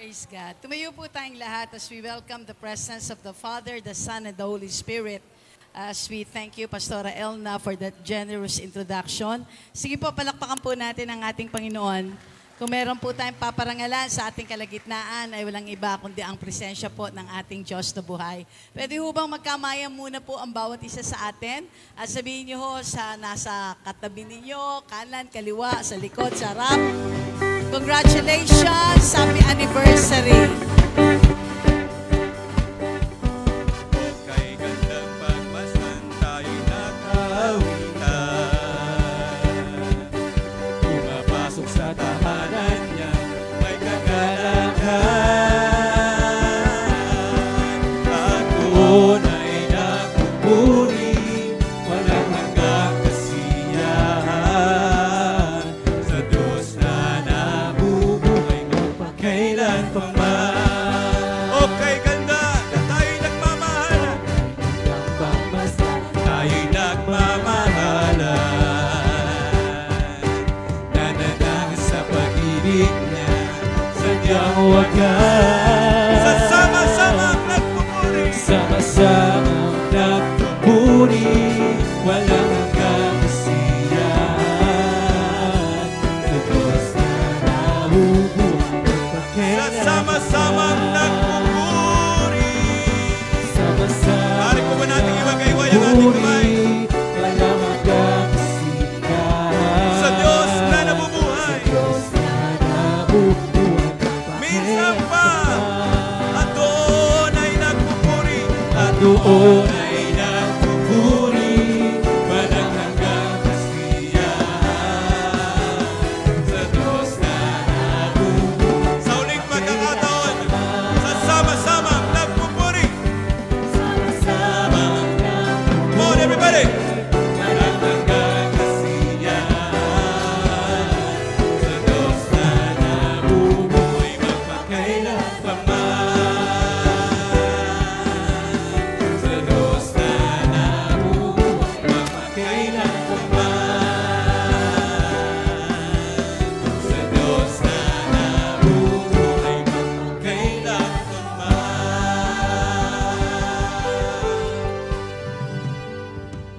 Praise God. Tumayo po tayong lahat as we welcome the presence of the Father, the Son, and the Holy Spirit. As we thank you, Pastora Elna, for that generous introduction. Sige po, palakpakan po natin ang ating Panginoon. Kung meron po tayong paparangalan sa ating kalagitnaan, ay walang iba kundi ang presensya po ng ating Diyos na buhay. Pwede ho bang magkamayang muna po ang bawat isa sa atin? At sabihin niyo ho sa nasa katabi ninyo, kanan, kaliwa, sa likod, sa harap. Congratulations! Happy anniversary! Kay gandang pagmasdan tayo'y nakawitan. Pumapasok sa tahanan niya, may kagalakan. At doon ay nagpupuri, walang hanggang kasiyahan. Sa Diyos na nabubuhay magpakailan pa man. Okay, ganda na tayo'y nagmamahalan. Tayo'y nagmamahalan. Nananagas sa pag-ibig niya, sadyang wagas. Sama-samang nagpupuri, sama-samang nagpupuri, walang hanggang kasiyahan. Sa Diyos na nabubuhay magpakailan. Sama-samang nagpupuri. Pare po ba natin iwagayway ang ating kamay? Walang hanggang kasiyahan. Sa Diyos na nabubuhay. Minsan pa, at doon ay nagpupuri. At doon ay nagpupuri, walang hanggang kasiyahan. Sa Diyos na nabubuhay. Sa uling pagkakataon, sa sama-samang nagpupuri. Sama-samang nagpupuri. Come on, everybody! Walang hanggang kasiyahan. Sa Diyos na nabubuhay magpakailan pa man. Sa Diyos na nabubuhay magpakailan pa man. Sa Diyos na nabubuhay magpakailan pa man.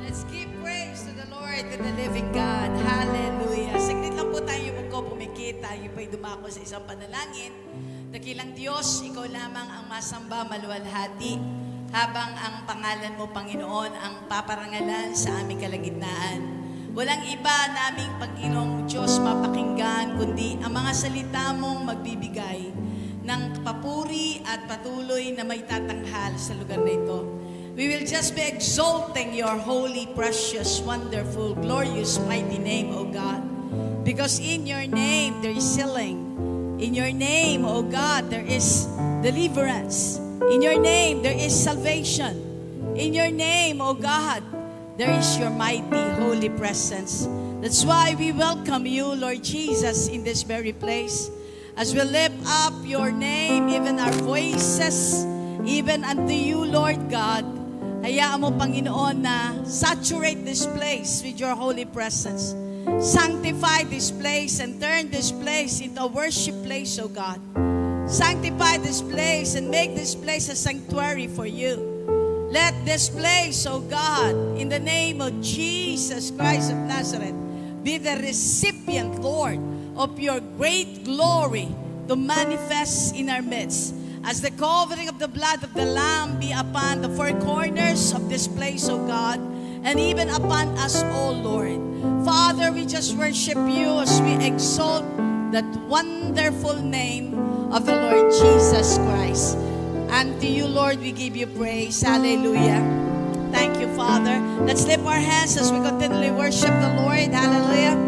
Let's give praise to the Lord, to the living God. Hallelujah. Saglit lang po tayo po pumikit. Tayo po'y dumako sa isang panalangin. Dakilang Diyos, Ikaw lamang ang masamba, maluwalhati. Habang ang pangalan mo, Panginoon, ang paparangalan sa aming kalagitnaan. Walang iba naming Panginoong Diyos mapakinggan, kundi ang mga salita mong magbibigay ng papuri at patuloy na may tatanghal sa lugar na ito. We will just be exalting your holy, precious, wonderful, glorious, mighty name, O God. Because in your name there is healing. In your name, O God, there is deliverance. In your name there is salvation. In your name, O God, there is your mighty, holy presence. That's why we welcome you, Lord Jesus, in this very place. As we lift up your name, even our voices, even unto you, Lord God, hayaan mo, Panginoon, na saturate this place with your holy presence. Sanctify this place and turn this place into a worship place, O God. Sanctify this place and make this place a sanctuary for you. Let this place, O God, in the name of Jesus Christ of Nazareth, be the recipient, Lord, of your great glory to manifest in our midst. As the covering of the blood of the Lamb be upon the four corners of this place, O God, and even upon us all, Lord. Father, we just worship you as we exalt that wonderful name of the Lord Jesus Christ. And to you, Lord, we give you praise. Hallelujah. Thank you, Father. Let's lift our hands as we continually worship the Lord. Hallelujah.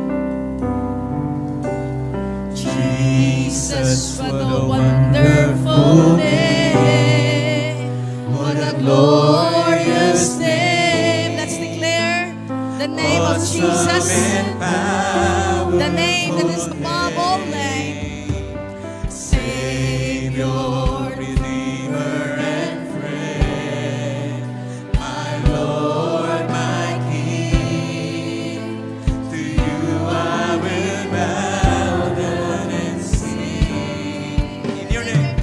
Jesus, what a wonderful name. What a glorious name. Let's declare the name of Jesus. The name that is above all name. Savior, Redeemer, and friend. My Lord, my King, to you I will bow down and sing. In your name.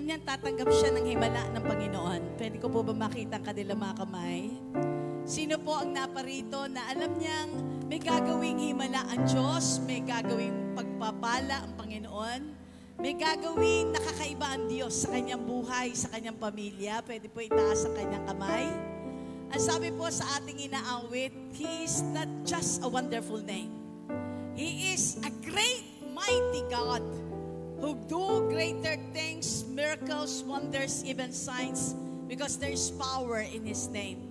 alam niyan, tatanggap siya ng himala ng Panginoon. Pwede ko po ba makita ang kanilang mga kamay? Sino po ang naparito na alam niyang may gagawing himala ang Diyos, may gagawing pagpapala ang Panginoon, may gagawing nakakaiba ang Diyos sa kanyang buhay, sa kanyang pamilya? Pwede po itaas ang kanyang kamay. Ang sabi po sa ating inaawit, He is not just a wonderful name. He is a great, mighty God who do greater things, miracles, wonders, even signs, because there is power in His name.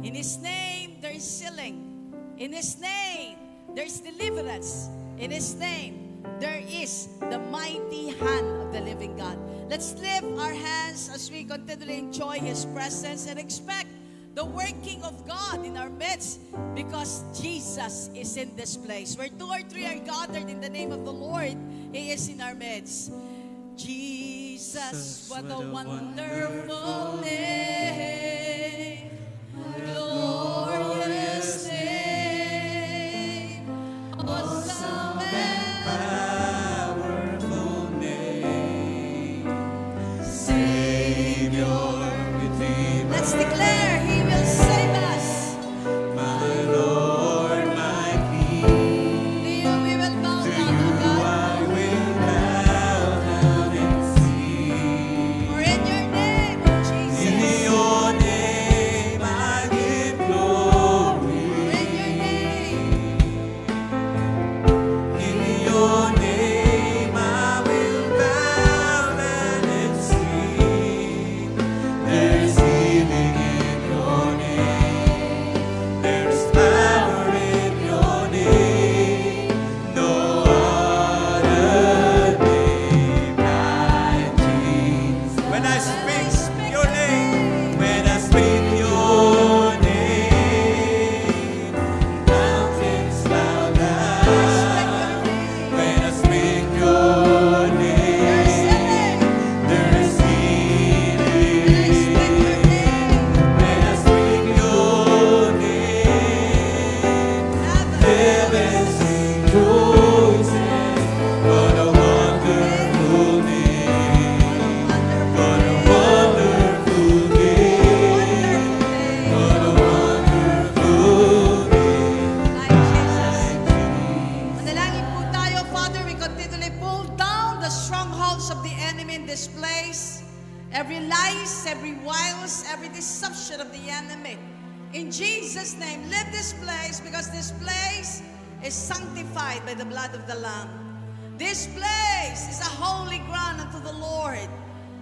In His name, there is healing. In His name, there is deliverance. In His name, there is the mighty hand of the living God. Let's lift our hands as we continually enjoy His presence and expect the working of God in our midst, because Jesus is in this place. Where 2 or 3 are gathered in the name of the Lord, He is in our midst. Jesus, what a wonderful name. Glorious name. Awesome and powerful name. Savior, Redeemer. let's declare He will save us. My Lord, my King. To you we will bow To down, you O God. I will bow down and sing. For in your name, O Jesus. In your name I give glory. For in your name. In your name I will bow down and sing. There's healing in your name. There's power in your name. No other name like Jesus. When I speak your name, when I speak your name, mountains bow down. When I speak your name, there is healing. When I speak your name, heaven rejoices. What a wonderful name. What a wonderful name. What a wonderful name. Manalangin po tayo, Father, we continually pull down the strongholds of the enemy in this place. Every lies, every wiles, every deception of the enemy. In Jesus' name, leave this place, because this place is sanctified by the blood of the Lamb. This place is a holy ground unto the Lord.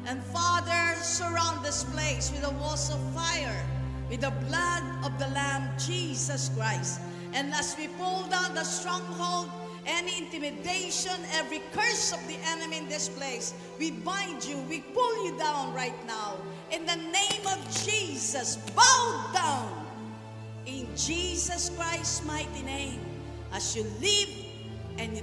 And Father, surround this place with the walls of fire, with the blood of the Lamb, Jesus Christ. And as we pull down the stronghold, any intimidation, every curse of the enemy in this place, we bind you, we pull you down right now. In the name of Jesus, bow down. In Jesus Christ's mighty name, as you live and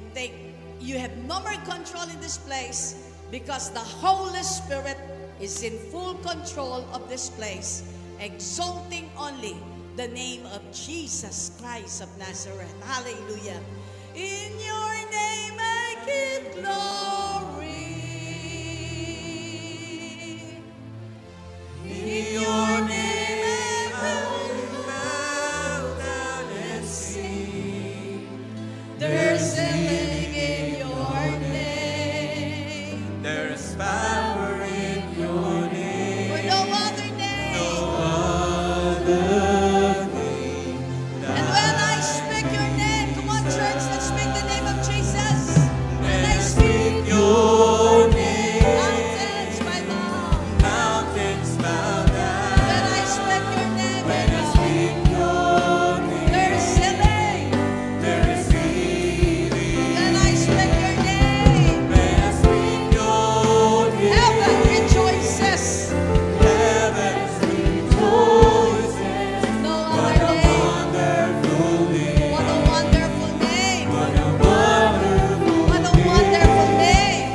you have no more control in this place, because the Holy Spirit is in full control of this place, exalting only the name of Jesus Christ of Nazareth. Hallelujah. In your name I give glory. In your name I will bow down and sing. There's healing in your name. There's power in your name. For no other name. No other name. And when I speak your name, come on church, let's speak the name of Jesus. When I speak your name, mountains bow down. mountains bow down. When I speak your name, When I speak your name, there is healing. there is healing. When I speak your name, When I speak your name, heaven rejoices. heaven rejoices. No What other a name. wonderful name. What a wonderful name. What a wonderful What a wonderful name.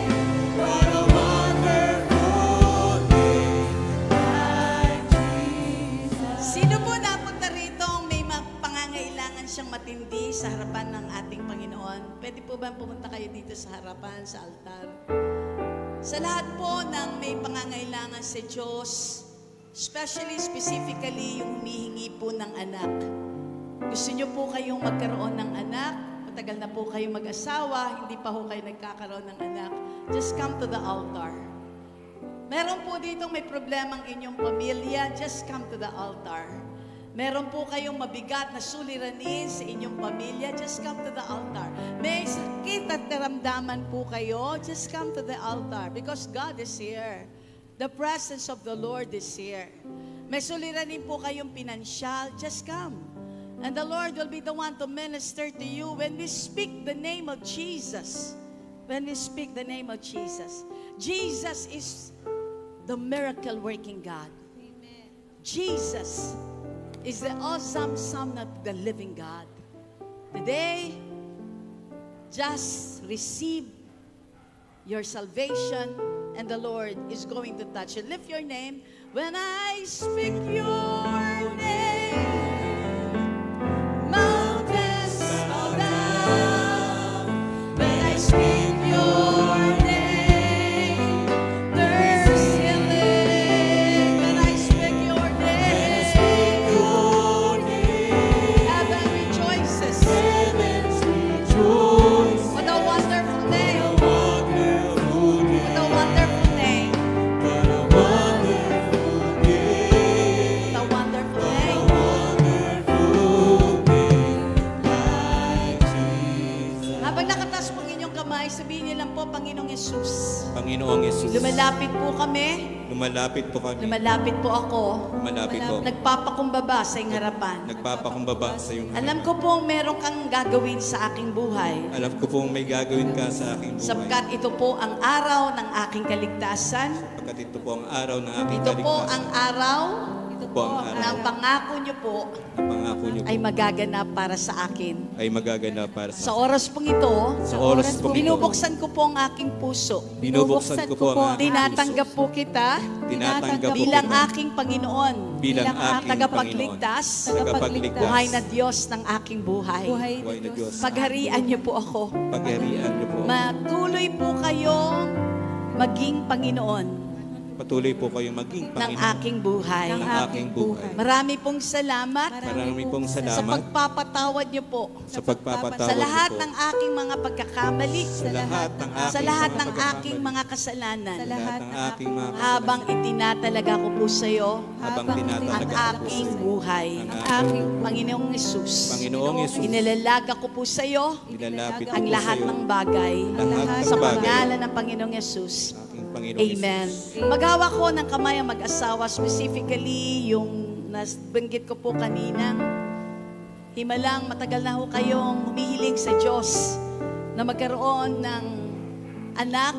What a wonderful name like Jesus. Sino po napunta rito may pangangailangan siyang matindi sa harapan ng ating Panginoon? Pwede po ba pumunta kayo dito sa harapan, sa altar? Sa lahat po ng may pangangailangan sa Diyos, specifically yung humihingi po ng anak. Gusto niyo po kayong magkaroon ng anak? Matagal na po kayong mag-asawa, hindi pa ho kayo nagkakaroon ng anak. Just come to the altar. Meron po ditong may problemang inyong pamilya, just come to the altar. Meron po kayong mabigat na suliranin sa inyong pamilya, just come to the altar. May sakit at karamdaman po kayo, just come to the altar because God is here. The presence of the Lord is here. May suliranin po kayong pinansyal, just come. And the Lord will be the one to minister to you when we speak the name of Jesus. When we speak the name of Jesus. Jesus is the miracle-working God. Amen. Jesus is the awesome Son of the living God. Today, just receive your salvation and the Lord is going to touch you. Lift your name. When I speak your name, mountains bow down. When I speak your name, there's healing. When I speak your name, heaven rejoices. What a wonderful name. What a wonderful name. What a wonderful name. Habang nakataas po ang inyong kamay, sabihin niyo lang po, Panginoong Yesus. Panginoong Yesus, Lumalapit po kami. lumalapit po kami. Lumalapit po ako. Lumalapit po. Nagpapakumbaba sa iyong harapan. Nagpapakumbaba sa iyong Alam ko pong meron kang gagawin sa aking buhay. Alam ko pong may gagawin ka sa aking buhay. Sapagkat ito po ang araw ng aking kaligtasan. Sapagkat ito po ang araw ng aking Ito po ang araw Ito po ang araw ng pangako niyo po na pangako niyo po ay magaganap para sa akin. ay magaganap para Sa sa oras pong ito, Sa oras pong ito, binubuksan ko po ang aking puso. binubuksan ko po ang aking Tinatanggap po kita Tinatanggap po bilang kita aking Panginoon. bilang aking tagapagligtas, tagapagligtas, buhay na Diyos ng aking buhay. Buhay buhay na Diyos. Pagharian niyo po ako. Pagharian niyo po. Matuloy po kayong maging Panginoon Patuloy po kayong maging ng Panginoon aking buhay. ng aking buhay. Marami pong salamat Marami pong sa salamat pagpapatawad niyo po sa pagpapatawad sa lahat niyo po. ng aking mga pagkakamali, Sa lahat ng aking sa lahat mga ng pagkakamali. aking mga kasalanan, Sa lahat ng aking mga habang itinatalaga ko po sa iyo habang ang tinatalaga ko po aking sa iyo. buhay. Ang aking Panginoong Yesus, Panginoong Yesus, inilalaga ko po sa iyo nilalapit ko ang po lahat sa iyo ng bagay lahat ng sa bagay pangalan ng Panginoong Yesus. aking Panginoong Amen. Yesus. Maghawak ko ng kamay ang mag-asawa, specifically yung nabanggit ko po kanina. Himalang matagal na ho kayong humihiling sa Diyos na magkaroon ng anak.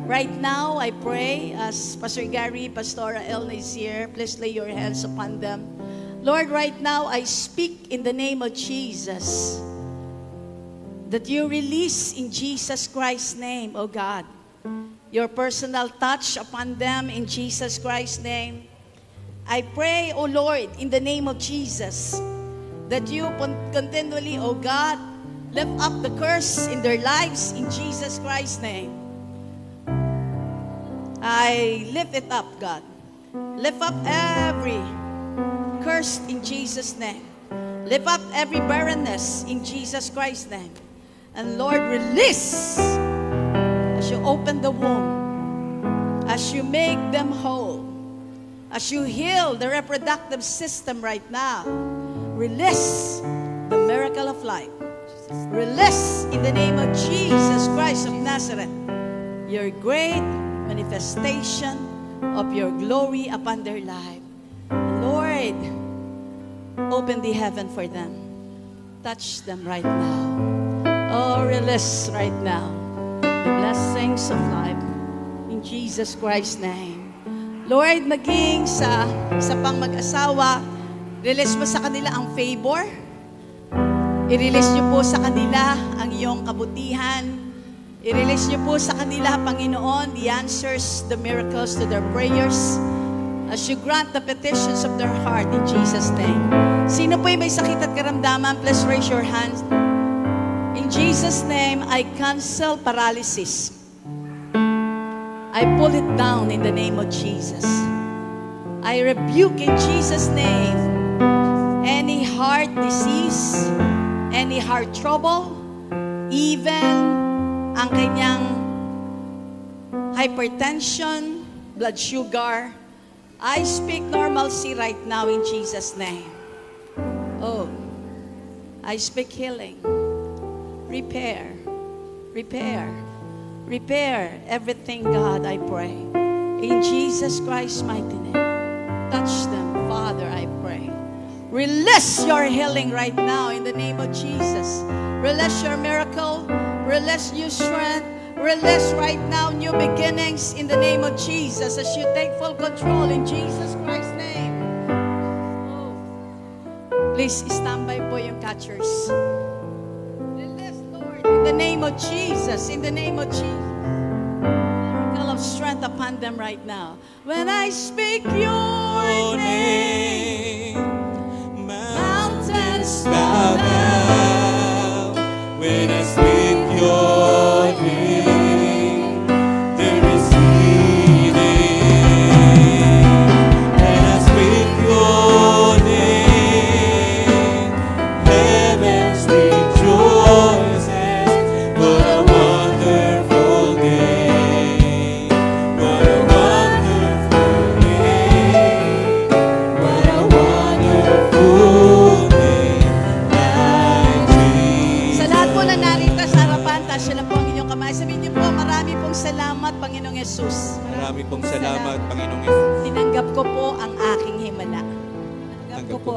Right now, I pray as Pastor Gary, Pastora Elna is here. Please lay your hands upon them. Lord, right now, I speak in the name of Jesus that you release in Jesus Christ's name, O God, your personal touch upon them in Jesus Christ's name. I pray, O Lord, in the name of Jesus, that you continually, O God, lift up the curse in their lives in Jesus Christ's name. I lift it up, God. Lift up every curse in Jesus' name. Lift up every barrenness in Jesus Christ's name. And Lord, release as you open the womb, as you make them whole, as you heal the reproductive system right now. Release the miracle of life. Release in the name of Jesus Christ of Nazareth your great manifestation of your glory upon their life. Lord, open the heaven for them. Touch them right now. Oh, release right now the blessings of life in Jesus Christ's name. Lord, maging sa pang mag-asawa, release mo sa kanila ang favor. I-release niyo po sa kanila ang iyong kabutihan. I-release niyo po sa kanila, Panginoon, the answers, the miracles to their prayers as you grant the petitions of their heart in Jesus' name. Sino po yung may sakit at karamdaman? Please raise your hands. In Jesus' name, I cancel paralysis. I pull it down in the name of Jesus. I rebuke in Jesus' name any heart disease, any heart trouble, even ang kanyang hypertension, blood sugar. I speak normalcy right now in Jesus' name. Oh, I speak healing, repair, repair, repair everything, God, I pray. In Jesus Christ's mighty name. Touch them, Father, I pray. Release your healing right now in the name of Jesus. Release your miracle. Release new strength. Release right now new beginnings in the name of Jesus as you take full control in Jesus Christ's name. Oh. Please stand by po yung catchers. Release, Lord, in the name of Jesus. In the name of Jesus. Miracle of strength upon them right now. When I speak your name, mountains bow down. When I speak your name, there is healing. When I speak your name, heavens rejoices. What a wonderful name. What a wonderful name. What a wonderful name. Like Jesus. Sa lahat po na narito sa harapan, taas lang po ang inyong kamay. Sabihin niyo po, marami pong salamat, Panginoong Yesus. Marami pong salamat, Panginoong Yesus. Tinanggap ko po ang aking himala. Tanggap ko po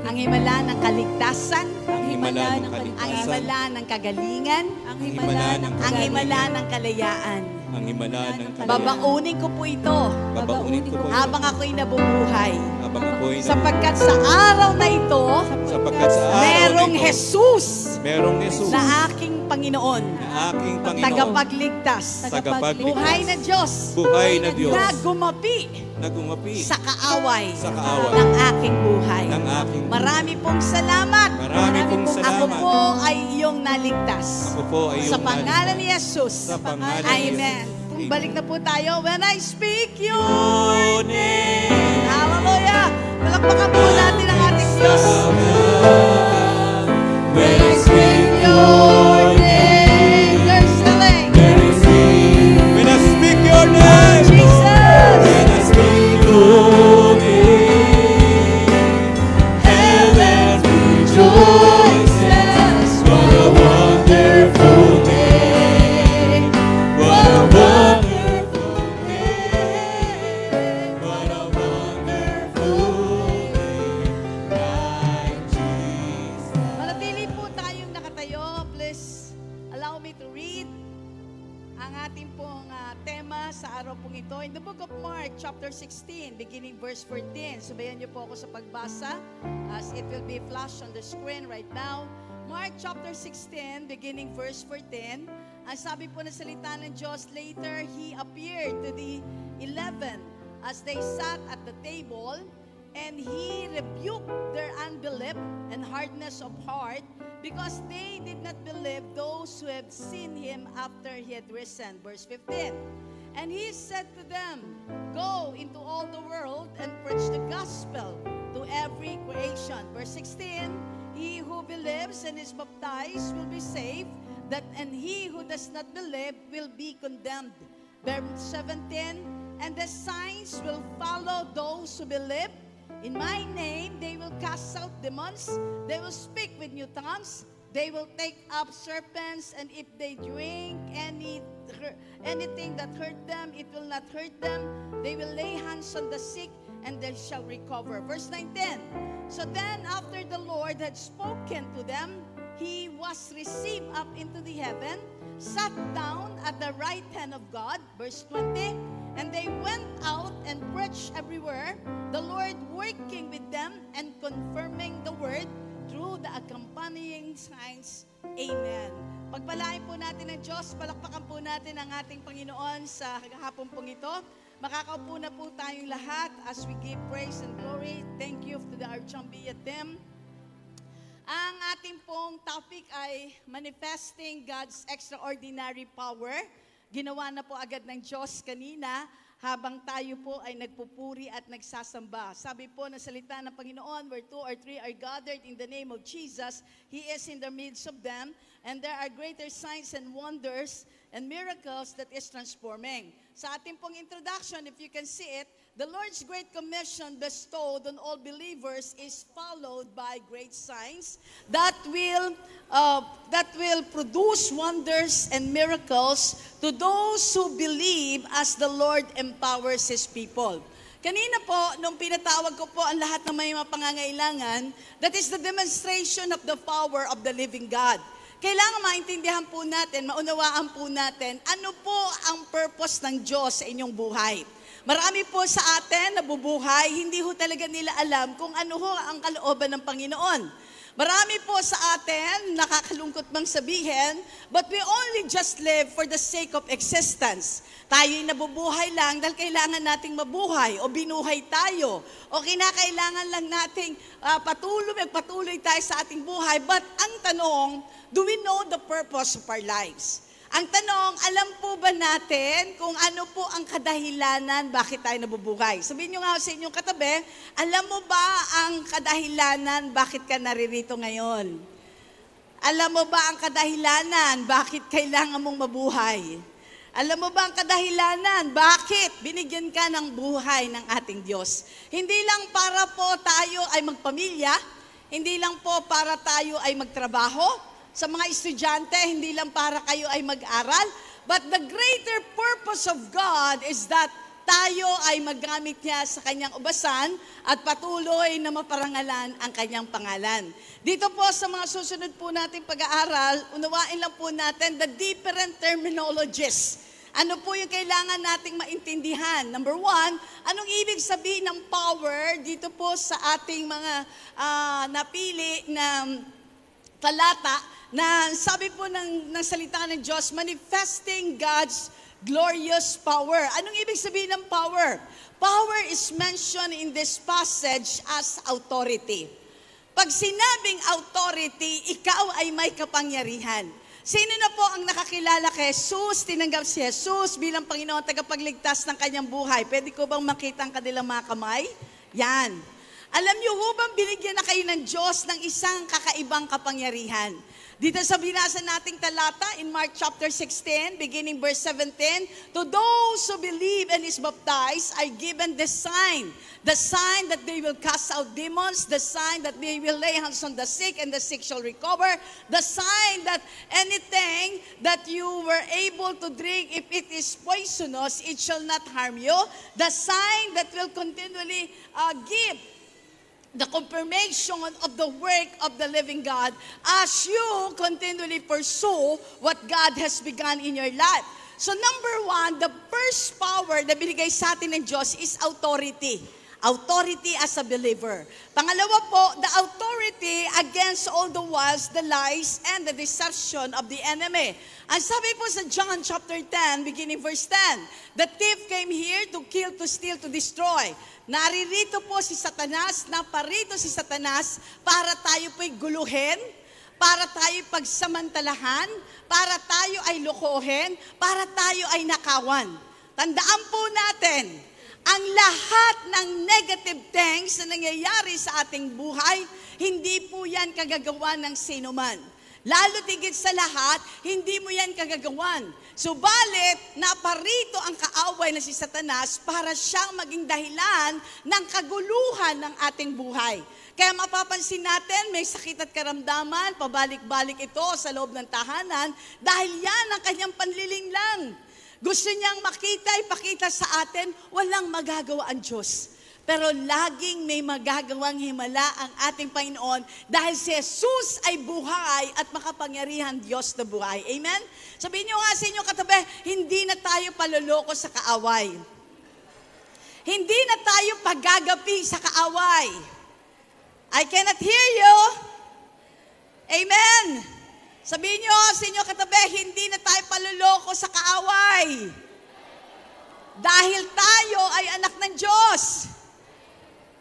Ang himala ng kaligtasan, ang himala ng ang kaligtasan, himala ng kagalingan, ang himala ng ang himala ng kalayaan. ang himala ng kalayaan. Babaunin ko po ito Babaunin ko po ito habang ako'y nabubuhay. habang ako'y Sapagkat sa araw na ito, sapagkat sa araw merong na ito, Jesus merong Jesus na aking Panginoon, na aking Panginoon, tagapagligtas, tagapagligtas, buhay na Diyos, buhay na Diyos, na gumapi na gumapi sa kaaway, sa kaaway ng aking buhay. ng aking buhay. Marami pong salamat. Marami pong Ako salamat. po ay iyong naligtas. Ako po ay Sa iyong pangalan ni Jesus. Sa pangalan ni Amen. Jesus. Balik na po tayo. When I speak your Your name. Hallelujah. Palakpakan po natin ang ating Diyos. When I speak Your name. There's healing. there is healing. When I speak your name, Jesus. when I speak your name, heaven rejoices. What a wonderful name. What a wonderful name. What a wonderful name. Like Jesus. Manatili po tayong nakatayo. Please allow me to read ang ating pong tema sa araw pong ito. In the book of Mark, chapter 16, beginning verse 14. Sabayan niyo po ako sa pagbasa as it will be flashed on the screen right now. Mark chapter 16, beginning verse 14. Ang sabi po na salita ng Diyos, later He appeared to the 11 as they sat at the table, and He rebuked their unbelief and hardness of heart, because they did not believe those who had seen Him after He had risen. Verse 15. And He said to them, go into all the world and preach the gospel to every creation. Verse 16. He who believes and is baptized will be saved, and he who does not believe will be condemned. Verse 17. And the signs will follow those who believe. In my name, they will cast out demons. They will speak with new tongues. They will take up serpents, and if they drink anything that hurt them, it will not hurt them. They will lay hands on the sick, and they shall recover. Verse 19. So then, after the Lord had spoken to them, He was received up into the heaven, sat down at the right hand of God. Verse 20. And they went out and preached everywhere, the Lord working with them and confirming the word through the accompanying signs. Amen. Pagpalain po natin ng Diyos, palakpakan po natin ang ating Panginoon sa hapon pong ito. Makakaupo na po tayong lahat as we give praise and glory. Thank you to the Archambia team. Ang ating pong topic ay manifesting God's extraordinary power. Ginawa na po agad ng Diyos kanina habang tayo po ay nagpupuri at nagsasamba. Sabi po ng salita ng Panginoon, where 2 or 3 are gathered in the name of Jesus, He is in the midst of them, and there are greater signs and wonders and miracles that is transforming. Sa ating pong introduction, if you can see it, the Lord's Great Commission bestowed on all believers is followed by great signs that will produce wonders and miracles to those who believe as the Lord empowers His people. Kanina po, nung pinatawag ko po ang lahat ng may mga pangangailangan, that is the demonstration of the power of the living God. Kailangan maintindihan po natin, maunawaan po natin, ano po ang purpose ng Diyos sa inyong buhay. Marami po sa atin nabubuhay, hindi ho talaga nila alam kung ano ho ang kalooban ng Panginoon. Marami po sa atin, nakakalungkot mang sabihin, but we only just live for the sake of existence. Tayo'y nabubuhay lang dahil kailangan nating mabuhay o binuhay tayo o kinakailangan lang nating magpatuloy tayo sa ating buhay. But ang tanong, do we know the purpose of our lives? Ang tanong, alam po ba natin kung ano po ang kadahilanan bakit tayo nabubuhay? Sabihin nyo nga sa inyong katabi, alam mo ba ang kadahilanan bakit ka naririto ngayon? Alam mo ba ang kadahilanan bakit kailangan mong mabuhay? Alam mo ba ang kadahilanan bakit binigyan ka ng buhay ng ating Diyos? Hindi lang para po tayo ay magpamilya, hindi lang po para tayo ay magtrabaho. Sa mga estudyante, hindi lang para kayo ay mag-aral, but the greater purpose of God is that tayo ay magamit niya sa kanyang ubasan at patuloy na maparangalan ang kanyang pangalan. Dito po sa mga susunod po nating pag-aaral, unawain lang po natin the different terminologies. Ano po yung kailangan nating maintindihan? Number 1, anong ibig sabihin ng power dito po sa ating mga napili na talata na sabi po ng salita ng Diyos, manifesting God's glorious power. Anong ibig sabihin ng power? Power is mentioned in this passage as authority. Pag sinabing authority, ikaw ay may kapangyarihan. Sino na po ang nakakilala kay Jesus, tinanggap si Jesus bilang Panginoon tagapagligtas ng kanyang buhay? Pwede ko bang makita ang kanilang mga kamay? Yan. Alam niyo ho bang binigyan na kayo ng Diyos ng isang kakaibang kapangyarihan? Dito sa binasa nating talata in Mark chapter 16, beginning verse 17, to those who believe and is baptized are given the sign that they will cast out demons, the sign that they will lay hands on the sick and the sick shall recover, the sign that anything that you were able to drink, if it is poisonous, it shall not harm you, the sign that will continually give the confirmation of the work of the living God as you continually pursue what God has begun in your life. So number 1, the first power na binigay sa atin ng Diyos is authority. Authority as a believer. Pangalawa po, the authority against all the wiles, the lies, and the deception of the enemy. Ang sabi po sa John chapter 10, beginning verse 10, the thief came here to kill, to steal, to destroy. Naririto po si Satanas, naparito si Satanas para tayo po'y guluhin, para tayo pagsamantalahan, para tayo ay lokohin, para tayo ay nakawan. Tandaan po natin, ang lahat ng negative things na nangyayari sa ating buhay, hindi po yan kagagawa ng sino man. Lalo tigit sa lahat, hindi mo yan kagagawan. Subalit, naparito ang kaaway na si Satanas para siyang maging dahilan ng kaguluhan ng ating buhay. Kaya mapapansin natin, may sakit at karamdaman, pabalik-balik ito sa loob ng tahanan, dahil yan ang kanyang panlilinglang. Gusto niyang makita, ipakita sa atin, walang magagawa ang Diyos. Pero laging may magagawang himala ang ating Panginoon dahil si Jesus ay buhay at makapangyarihan Diyos na buhay. Amen? Sabihin niyo nga sa inyong katabi, hindi na tayo paloloko sa kaaway. Hindi na tayo paggagapi sa kaaway. I cannot hear you. Amen? Sabihin niyo sa inyong katabi, hindi na tayo paloloko sa kaaway. Dahil tayo ay anak ng Diyos.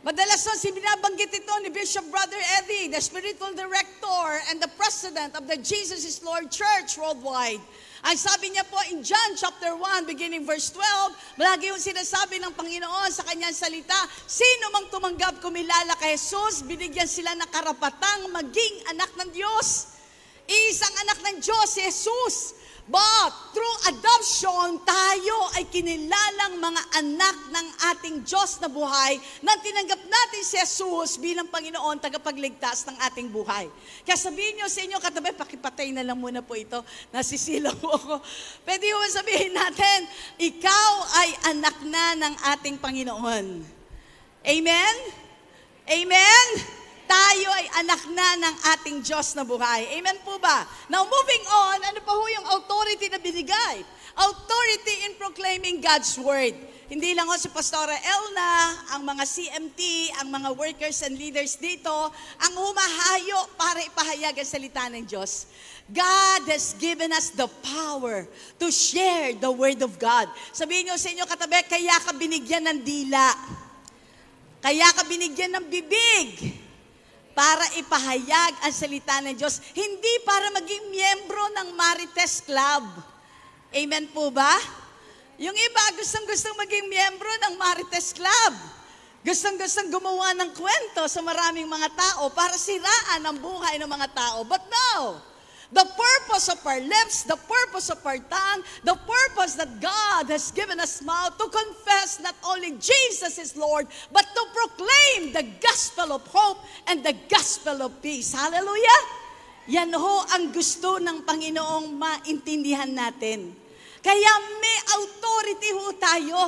Madalas na binabanggit ito ni Bishop Brother Eddie, the spiritual director and the president of the Jesus is Lord Church worldwide. Ang sabi niya po in John chapter 1, beginning verse 12, malagi yung sinasabi ng Panginoon sa kanyang salita, sino mang tumanggap kumilala kay Jesus, binigyan sila ng karapatang maging anak ng Diyos. Isang anak ng Diyos si Jesus. But through adoption, tayo ay kinilalang mga anak ng ating Diyos na buhay na tinanggap natin si Jesus bilang Panginoon, tagapagligtas ng ating buhay. Kaya sabihin niyo sa inyo, katabi, pakipatay na lang muna po ito. Nasisilaw po ako. Pwede mo sabihin natin, ikaw ay anak na ng ating Panginoon. Amen? Amen? Tayo ay anak na ng ating Diyos na buhay. Amen po ba? Now moving on, ano pa ho yung authority na binigay? Authority in proclaiming God's Word. Hindi lang ho si Pastora Elna, ang mga CMT, ang mga workers and leaders dito, ang humahayo para ipahayag ang salita ng Diyos. God has given us the power to share the Word of God. Sabihin niyo sa inyo katabi, kaya ka binigyan ng dila. Kaya ka binigyan ng bibig. Para ipahayag ang salita ng Diyos. Hindi para maging miyembro ng Marites Club. Amen po ba? Yung iba, gustong-gustong maging miyembro ng Marites Club. Gustong-gustong gumawa ng kwento sa maraming mga tao para siraan ang buhay ng mga tao. But no! The purpose of our lips, the purpose of our tongue, the purpose that God has given us mouth to confess not only Jesus is Lord, but to proclaim the gospel of hope and the gospel of peace. Hallelujah! Yan ho ang gusto ng Panginoong maintindihan natin. Kaya may authority ho tayo.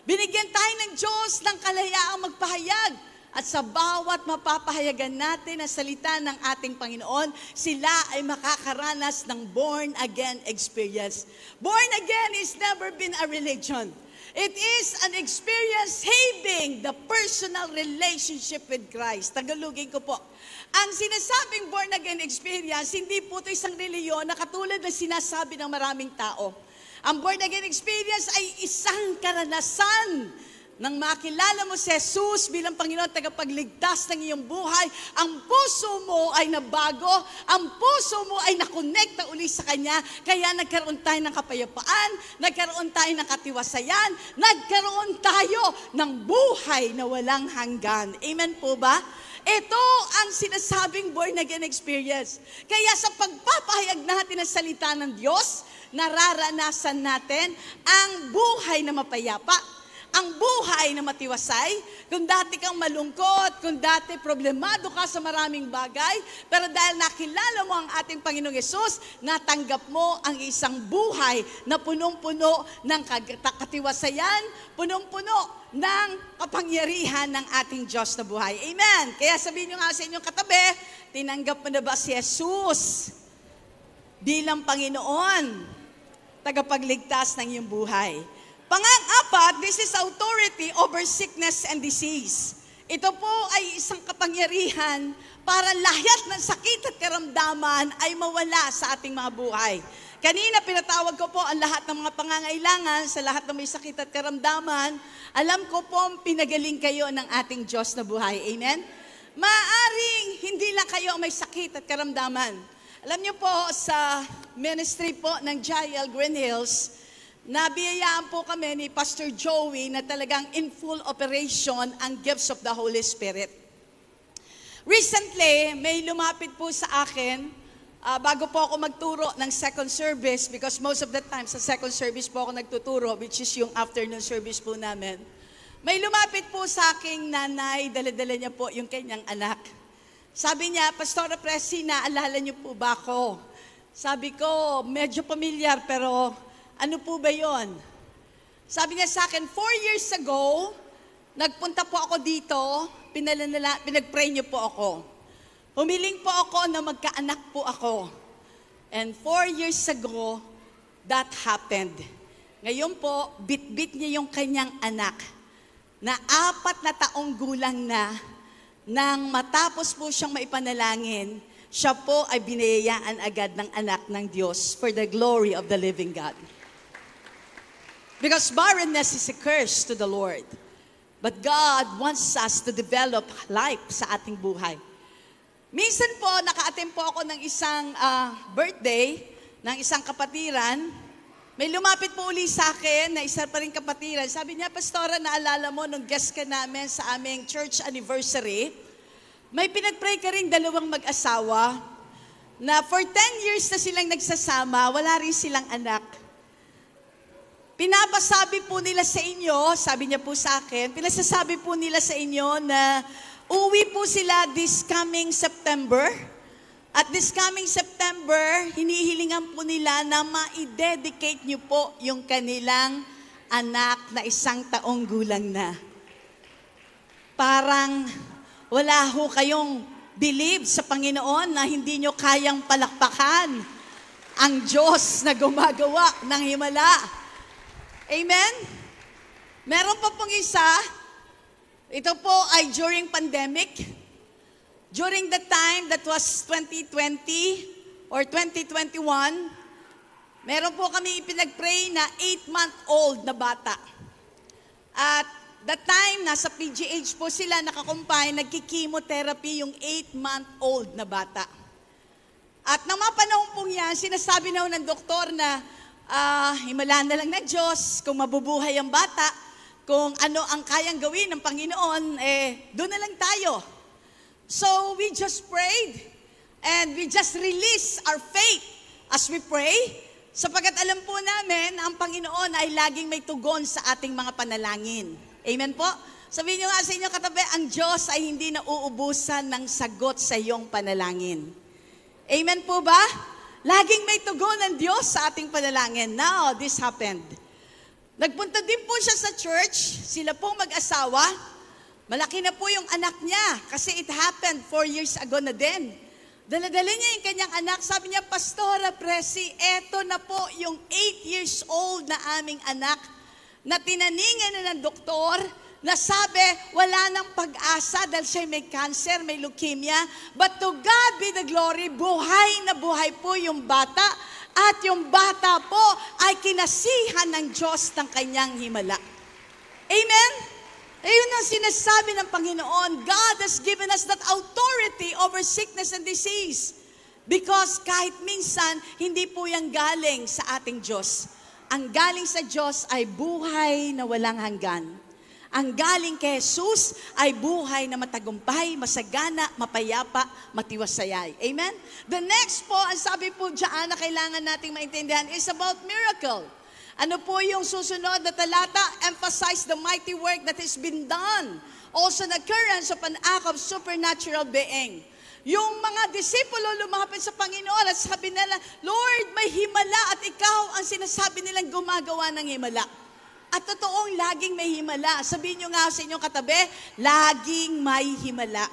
Binigyan tayo ng Diyos ng kalayaang magpahayag. At sa bawat mapapahayagan natin ang salita ng ating Panginoon, sila ay makakaranas ng born-again experience. Born again is never been a religion. It is an experience having the personal relationship with Christ. Tagalogin ko po. Ang sinasabing born-again experience, hindi po ito isang reliyon na katulad na sinasabi ng maraming tao. Ang born-again experience ay isang karanasan nang makilala mo si Jesus bilang Panginoon tagapagligtas ng iyong buhay, ang puso mo ay nabago, ang puso mo ay nakonekta uli sa Kanya, kaya nagkaroon tayo ng kapayapaan, nagkaroon tayo ng katiwasayan, nagkaroon tayo ng buhay na walang hanggan. Amen po ba? Ito ang sinasabing born-again experience. Kaya sa pagpapahayag natin ng salita ng Diyos, nararanasan natin ang buhay na mapayapa, ang buhay na matiwasay. Kung dati kang malungkot, kung dati problemado ka sa maraming bagay, pero dahil nakilala mo ang ating Panginoong Yesus, natanggap mo ang isang buhay na punong-puno ng katiwasayan, punong-puno ng kapangyarihan ng ating Diyos na buhay. Amen. Kaya sabihin nyo nga sa inyong katabi, tinanggap mo na ba si Jesus bilang Panginoon, tagapagligtas ng iyong buhay? Pang-apat, this is authority over sickness and disease. Ito po ay isang kapangyarihan para lahat ng sakit at karamdaman ay mawala sa ating mga buhay. Kanina pinatawag ko po ang lahat ng mga pangangailangan sa lahat ng may sakit at karamdaman. Alam ko po pinagaling kayo ng ating Diyos na buhay. Amen? Maaring hindi lang kayo may sakit at karamdaman. Alam niyo po sa ministry po ng Jael Green Hills, nabiyayaan po kami ni Pastor Joey na talagang in full operation ang gifts of the Holy Spirit. Recently, may lumapit po sa akin, bago po ako magturo ng second service, because most of the time sa second service po ako nagtuturo, which is yung afternoon service po namin. May lumapit po sa aking nanay, dala-dala niya po yung kanyang anak. Sabi niya, Pastora Presi, naalala niyo po ba ako? Sabi ko, medyo pamilyar, pero ano po ba yon? Sabi niya sa akin, 4 years ago, nagpunta po ako dito, pinag-pray niyo po ako. Humiling po ako na magkaanak po ako. And 4 years ago, that happened. Ngayon po, bit-bit niya yung kanyang anak, na 4 na taong gulang na, nang matapos po siyang maipanalangin, siya po ay binayayaan agad ng anak ng Diyos for the glory of the living God. Because barrenness is a curse to the Lord. But God wants us to develop life sa ating buhay. Minsan po, naka-attend po ako ng isang birthday ng isang kapatiran. May lumapit po uli sa akin na isa pa rin kapatiran. Sabi niya, Pastora, naalala mo nung guest ka namin sa aming church anniversary, may pinag-pray ka rin dalawang mag-asawa na for 10 years na silang nagsasama, wala rin silang anak. Pinapasabi po nila sa inyo, sabi niya po sa akin, pinasasabi po nila sa inyo na uwi po sila this coming September. At this coming September, hinihilingan po nila na ma-dedicate niyo po yung kanilang anak na 1 taong gulang na. Parang wala ho kayong believe sa Panginoon na hindi nyo kayang palakpakan ang Diyos na gumagawa ng himala. Amen? Meron pa pong isa, ito po ay during pandemic. During the time that was 2020 or 2021, meron po kami ipinag-pray na 8-month-old na bata. At that time, nasa PGH po sila nakakumpay, nagki-chemotherapy yung 8-month-old na bata. At nang mga panahon pong yan, sinasabi na ng doktor na himala na lang ng Diyos kung mabubuhay ang bata, kung ano ang kayang gawin ng Panginoon, doon na lang tayo. So we just prayed and we just released our faith as we pray, sapagkat alam po namin ang Panginoon ay laging may tugon sa ating mga panalangin. Amen po? Sabihin nyo nga sa inyo katabi, ang Diyos ay hindi nauubusan ng sagot sa iyong panalangin. Amen po ba? Laging may tugon ng Diyos sa ating panalangin. Now, this happened. Nagpunta din po siya sa church, sila pong mag-asawa. Malaki na po yung anak niya kasi it happened 4 years ago na din. Dala-dala niya yung kanyang anak. Sabi niya, Pastora Presi, eto na po yung 8 years old na aming anak na tinaningan na ng doktor na sabi, wala nang pag-asa dahil siya may cancer, may leukemia. But to God be the glory, buhay na buhay po yung bata at yung bata po ay kinasihan ng Diyos ng kanyang himala. Amen? Ayun ang sinasabi ng Panginoon, God has given us that authority over sickness and disease. Because kahit minsan, hindi po yan galing sa ating Diyos. Ang galing sa Diyos ay buhay na walang hanggan. Ang galing kay Jesus ay buhay na matagumpay, masagana, mapayapa, matiwasayay. Amen? The next po, ang sabi po dyan na kailangan nating maintindihan is about miracle. Ano po yung susunod na talata? Emphasize the mighty work that has been done. Also an occurrence of an act of supernatural being. Yung mga disipulo lumapit sa Panginoon at sabi nila, Lord, may himala at ikaw ang sinasabi nilang gumagawa ng himala. At totoong laging may himala. Sabihin nyo nga sa inyong katabi, laging may himala.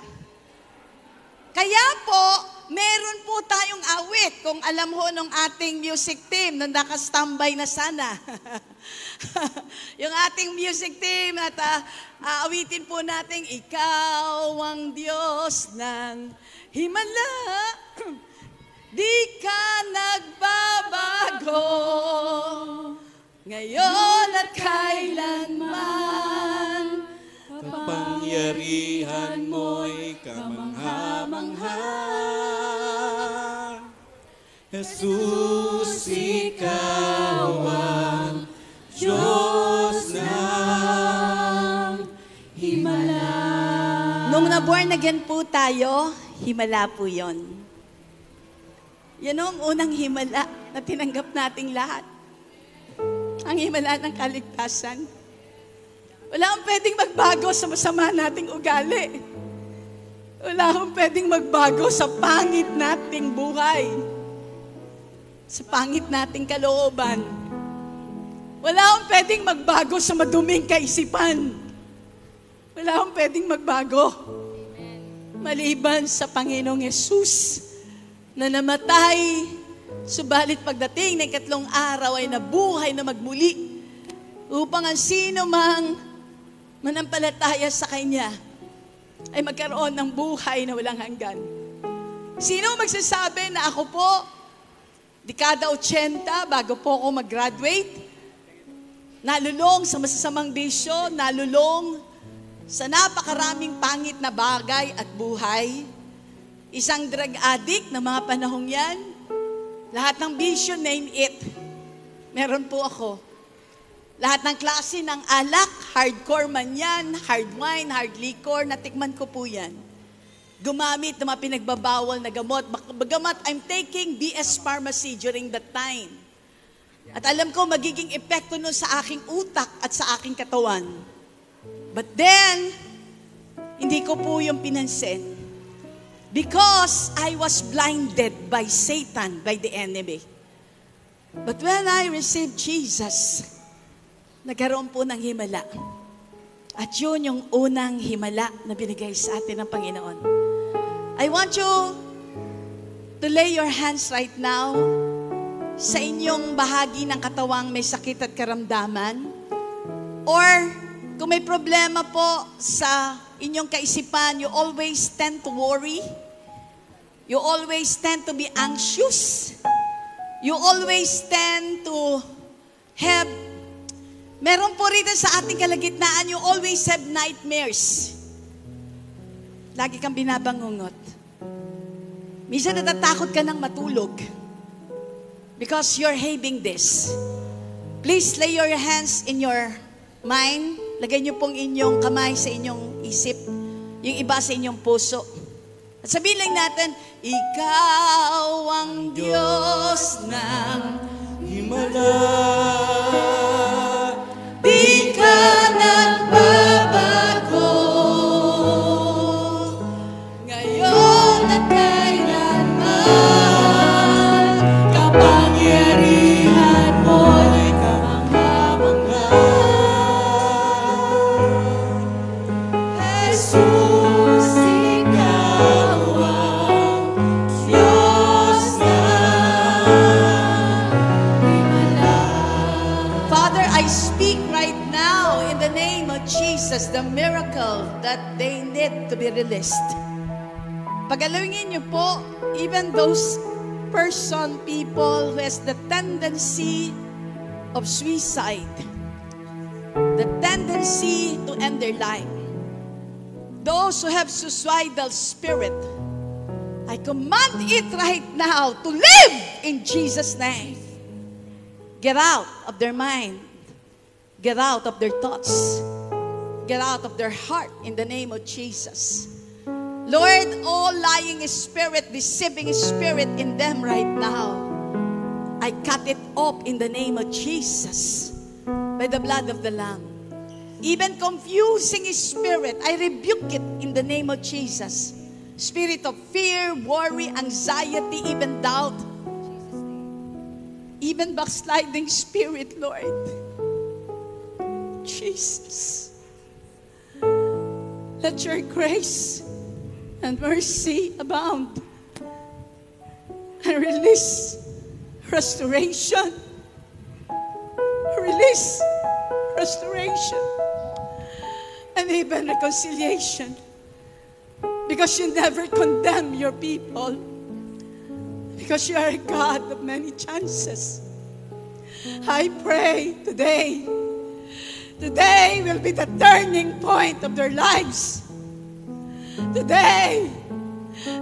Kaya po, meron po tayong awit, kung alam ho ng ating music team, na nakastambay na sana. Yung ating music team, at awitin po natin, Ikaw ang Diyos ng himala, di ka nagbabago, ngayon at kailanman. Kapangyarihan mo'y kamangha-mangha. Jesus, ikaw ang Diyos ng himala. Nung na-born again po tayo, himala po yon. Yan ang unang himala na tinanggap nating lahat. Ang himala ng kaligtasan. Wala akong pwedeng magbago sa masama nating ugali. Wala akong pwedeng magbago sa pangit nating buhay. Sa pangit nating kalooban. Wala akong pwedeng magbago sa maduming kaisipan. Wala akong pwedeng magbago. Maliban sa Panginoong Yesus na namatay, subalit pagdating ng 3 araw ay nabuhay na magmuli upang ang sino mang manampalataya sa Kanya ay magkaroon ng buhay na walang hanggan. Sino magsasabi na ako po, dekada 80, bago po ako mag-graduate, nalulong sa masasamang bisyo, nalulong sa napakaraming pangit na bagay at buhay, isang drug addict ng mga panahong yan, lahat ng bisyo, name it, meron po ako. Lahat ng klase ng alak, hardcore man yan, hard wine, hard liquor, natikman ko po yan. Gumamit ng mga pinagbabawal na gamot. Bagamat I'm taking BS Pharmacy during that time. At alam ko magiging epekto nun sa aking utak at sa aking katawan. But then, hindi ko po yung pinansin. Because I was blinded by Satan, by the enemy. But when I received Jesus, nagkaroon po ng himala. At yun yung unang himala na binigay sa atin ng Panginoon. I want you to lay your hands right now sa inyong bahagi ng katawang may sakit at karamdaman. Or kung may problema po sa inyong kaisipan, you always tend to worry. You always tend to be anxious. You always tend to have, meron po rito sa ating kalagitnaan, you always have nightmares. Lagi kang binabangungot. Minsan natatakot ka ng matulog because you're having this. Please lay your hands in your mind. Lagay niyo pong inyong kamay sa inyong isip. Yung iba sa inyong puso. At sabihin lang natin, Ikaw ang Diyos ng himala, di ka nagbabago. Ngayon at kailanman, kapangyarihan mo'y kamangha-mangha. Jesus, ikaw ang Diyos na himala. Father, I speak right now in the name of Jesus, the miracle that they need to be released. Pagalawin niyo po, even those people who has the tendency of suicide, the tendency to end their life, those who have suicidal spirit, I command it right now to live in Jesus' name. Get out of their mind. Get out of their thoughts. Get out of their heart in the name of Jesus. Lord, all lying spirit, deceiving spirit in them right now, I cut it off in the name of Jesus by the blood of the Lamb. Even confusing spirit, I rebuke it in the name of Jesus. Spirit of fear, worry, anxiety, even doubt, even backsliding spirit, Lord. Jesus, let your grace and mercy abound and release restoration. Release restoration and even reconciliation, because you never condemn your people, because you are a God of many chances. I pray today will be the turning point of their lives. Today,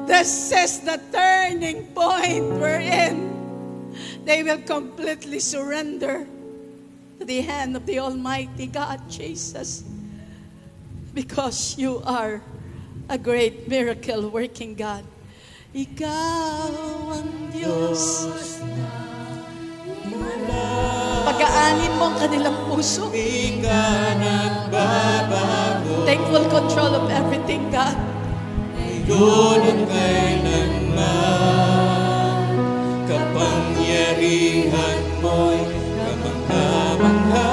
this is the turning point wherein they will completely surrender to the hand of the Almighty God, Jesus, because you are a great miracle working God. Ikaw ang Diyos. Pag-aanin mo ang kanilang puso. di ka nagbabago. Take full control of everything, God. Ngayon at kailanman, kapangyarihan mo'y kamangha-mangha.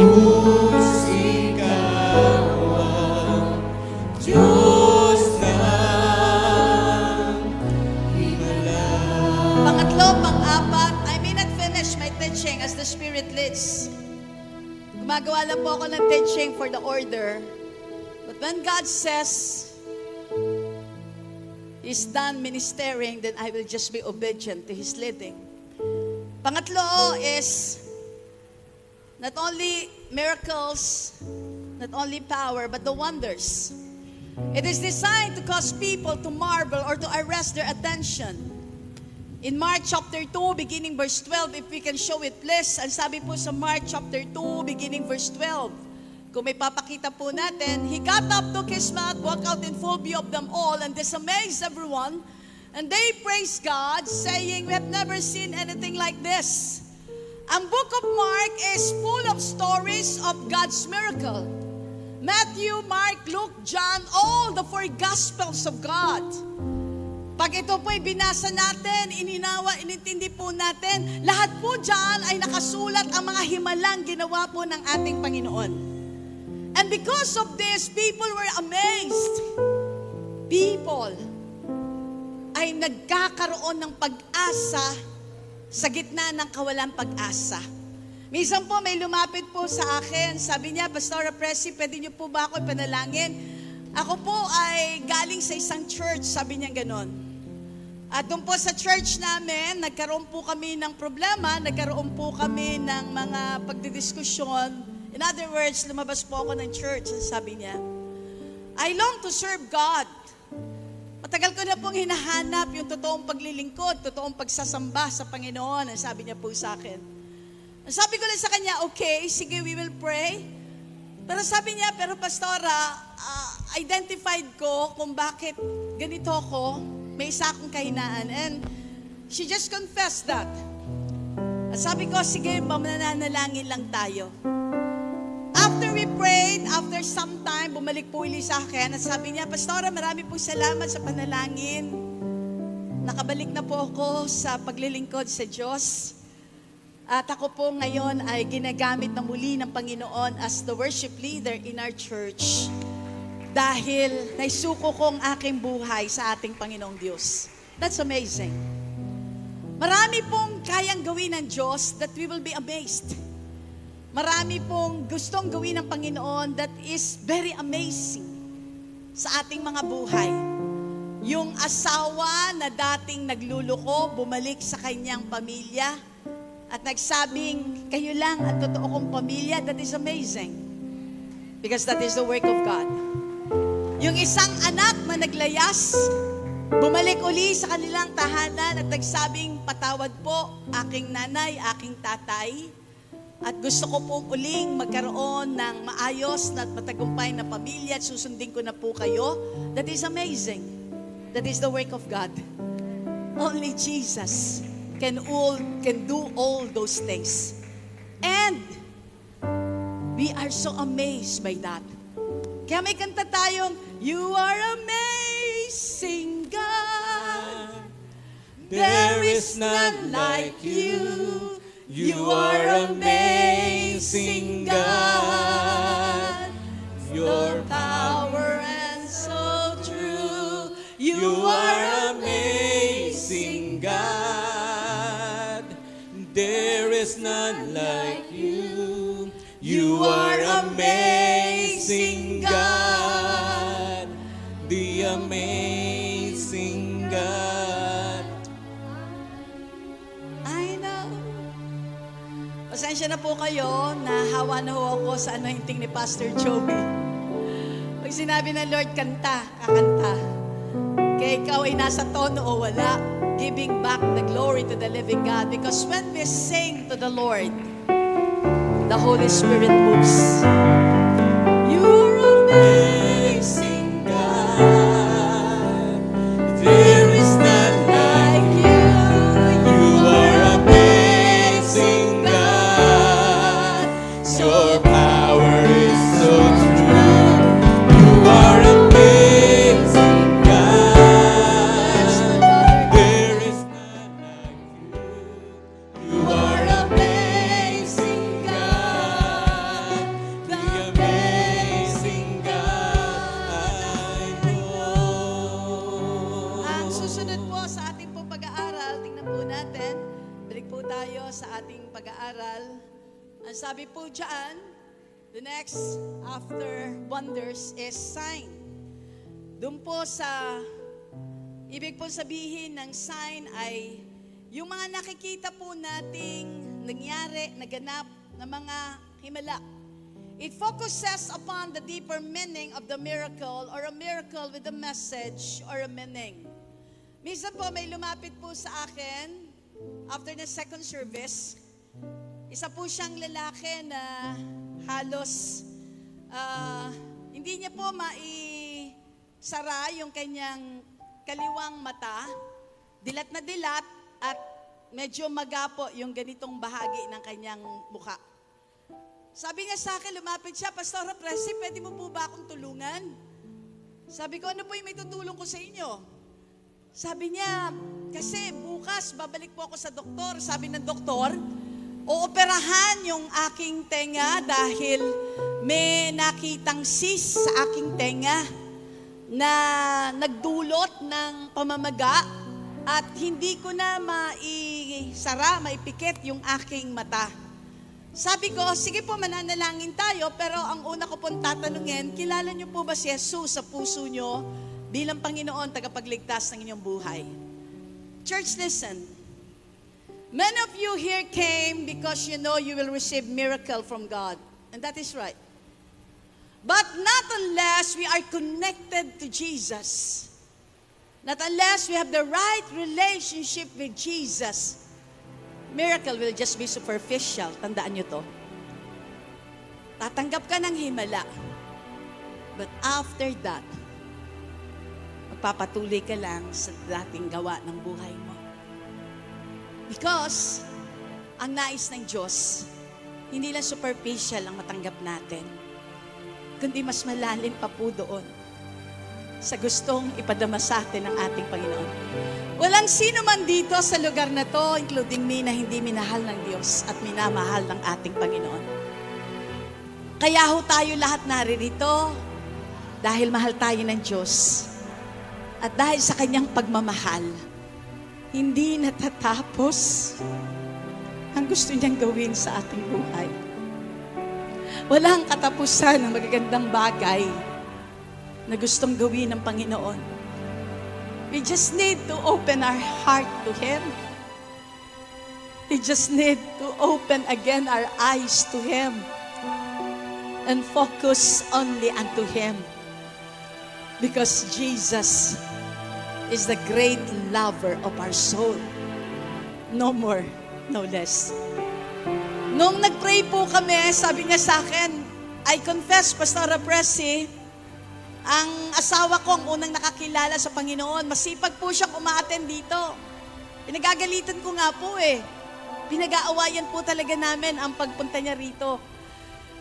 Jesus, ikaw ang Diyos ng himala. Pangatlo, pang-apat, I may not finish my teaching as the Spirit leads. Gumagawa lang po ako ng teaching for the order. But when God says He's done ministering, then I will just be obedient to His leading. Pangatlo is, Not only miracles, not only power, but the wonders. It is designed to cause people to marvel or to arrest their attention. In Mark chapter 2, beginning verse 12, if we can show it please. Ang sabi po sa Mark chapter 2, beginning verse 12. Kung may papakita po natin, he got up, took his mat, walked out in full view of them all, and this amazed everyone. And they praised God, saying, we have never seen anything like this. Ang book of Mark is full of stories of God's miracle. Matthew, Mark, Luke, John, all the 4 Gospels of God. Pag ito po'y binasa natin, ininawa, inintindi po natin, lahat po dyan ay nakasulat ang mga himalang ginawa po ng ating Panginoon. And because of this, people were amazed. People ay nagkakaroon ng pag-asa sa gitna ng kawalan pag-asa. Minsan po may lumapit po sa akin, sabi niya, Pastora Presi, pwede niyo po ba ako ipanalangin? Ako po ay galing sa isang church, sabi niya ganon. At doon po sa church namin, nagkaroon po kami ng problema, nagkaroon po kami ng mga pagdidiskusyon. In other words, lumabas po ako ng church, sabi niya, I long to serve God. Matagal ko na pong hinahanap yung totoong paglilingkod, totoong pagsasamba sa Panginoon, ang sabi niya po sa akin. Sabi ko lang sa kanya, okay, sige, we will pray. Pero sabi niya, pero Pastora, identified ko kung bakit ganito ako, may isa akong kahinaan. And she just confessed that. At sabi ko, sige, mananalangin lang tayo. After we prayed, after some time, bumalik po ulit sa akin at sabi niya, Pastora, marami po salamat sa panalangin. Nakabalik na po ako sa paglilingkod sa Diyos. At ako po ngayon ay ginagamit na muli ng Panginoon as the worship leader in our church dahil naisuko ko ang aking buhay sa ating Panginoong Diyos. That's amazing. Marami pong kayang gawin ng Diyos that we will be amazed. Marami pong gustong gawin ng Panginoon that is very amazing sa ating mga buhay. Yung asawa na dating nagluluko, bumalik sa kanyang pamilya at nagsabing, kayo lang ang totoo kong pamilya, that is amazing. Because that is the work of God. Yung isang anak na naglayas, bumalik uli sa kanilang tahanan at nagsabing, patawad po, aking nanay, aking tatay, at gusto ko pong uling magkaroon ng maayos at matagumpay na pamilya at susundin ko na po kayo. That is amazing. That is the work of God. Only Jesus can do all those things. And we are so amazed by that. Kaya may kanta tayong, You are amazing, God. There is none like you. You are amazing, God. Your power and so true. You are amazing, God. There is none like you. You are amazing, God. The amazing God. I know. Pasensya na po kayo, nahawa na ho ako sa anointing ni Pastor Joby. Pag sinabi ng Lord, kanta, kakanta. Kaya ikaw ay nasa tono o wala, giving back the glory to the living God. Because when we sing to the Lord, the Holy Spirit moves. You're amazing, God. There is none like you. You are amazing, God. Your power is so true. You are amazing, God. There is none like you. You are amazing, God. The amazing God I know. Ang susunod po sa ating pong pag-aaral, tingnan po natin. Balik po tayo sa ating pag-aaral. Ang sabi po dyan, the next after wonders is sign. Doon po sa, ibig po sabihin ng sign ay yung mga nakikita po nating nangyari, naganap na mga himala. It focuses upon the deeper meaning of the miracle or a miracle with a message or a meaning. Minsan po may lumapit po sa akin after the second service. Isa po siyang lalaki na halos hindi niya po maisara yung kanyang kaliwang mata. Dilat na dilat at medyo magapo yung ganitong bahagi ng kanyang mukha. Sabi niya sa akin, lumapit siya, Pastora Presi, pwede mo po ba akong tulungan? Sabi ko, ano po yung may tutulong ko sa inyo? Sabi niya, kasi bukas babalik po ako sa doktor. Sabi ng doktor, ooperahan yung aking tenga dahil may nakitang cyst sa aking tenga na nagdulot ng pamamaga at hindi ko na maipikit yung aking mata. Sabi ko, sige po, mananalangin tayo, pero ang una ko pong tatanungin, kilala niyo po ba si Jesus sa puso niyo bilang Panginoon, tagapagligtas ng inyong buhay? Church, listen. Many of you here came because you know you will receive miracle from God. And that is right. But not unless we are connected to Jesus. Not unless we have the right relationship with Jesus. Miracle will just be superficial. Tandaan nyo to. Tatanggap ka ng himala. But after that, magpapatuloy ka lang sa dating gawa ng buhay mo. Because, ang nais ng Diyos, hindi lang superficial ang matanggap natin, kundi mas malalim pa po doon sa gustong ipadama sa atin ng ating Panginoon. Walang sino man dito sa lugar na to, including me, na hindi minahal ng Diyos at minamahal ng ating Panginoon. Kaya ho tayo lahat naririto dahil mahal tayo ng Diyos. At dahil sa Kanyang pagmamahal, hindi natatapos ang gusto niyang gawin sa ating buhay. Walang katapusan ng magagandang bagay na gustong gawin ng Panginoon. We just need to open our heart to Him. We just need to open again our eyes to Him and focus only unto Him. Because Jesus is the great lover of our soul. No more, no less. Nung nag-pray po kami, sabi niya sa akin, I confess, Pastora Presi, ang asawa ko ang unang nakakilala sa Panginoon. Masipag po siyang umaattend dito. Pinagagalitan ko nga po eh. Pinag-aawayan po talaga namin ang pagpunta niya rito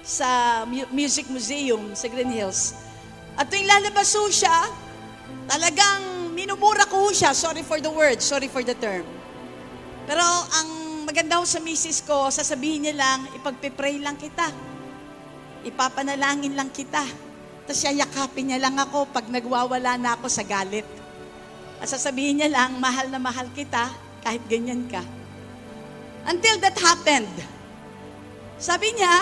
sa Music Museum sa Green Hills. At tuwing lalabas po siya, talagang minumura ko siya. Sorry for the word, sorry for the term. Pero ang maganda ho sa misis ko, sasabihin niya lang, ipagpipray lang kita. Ipapanalangin lang kita. Tapos yakapin niya lang ako pag nagwawala na ako sa galit. At sasabihin niya lang, mahal na mahal kita kahit ganyan ka. Until that happened. Sabi niya,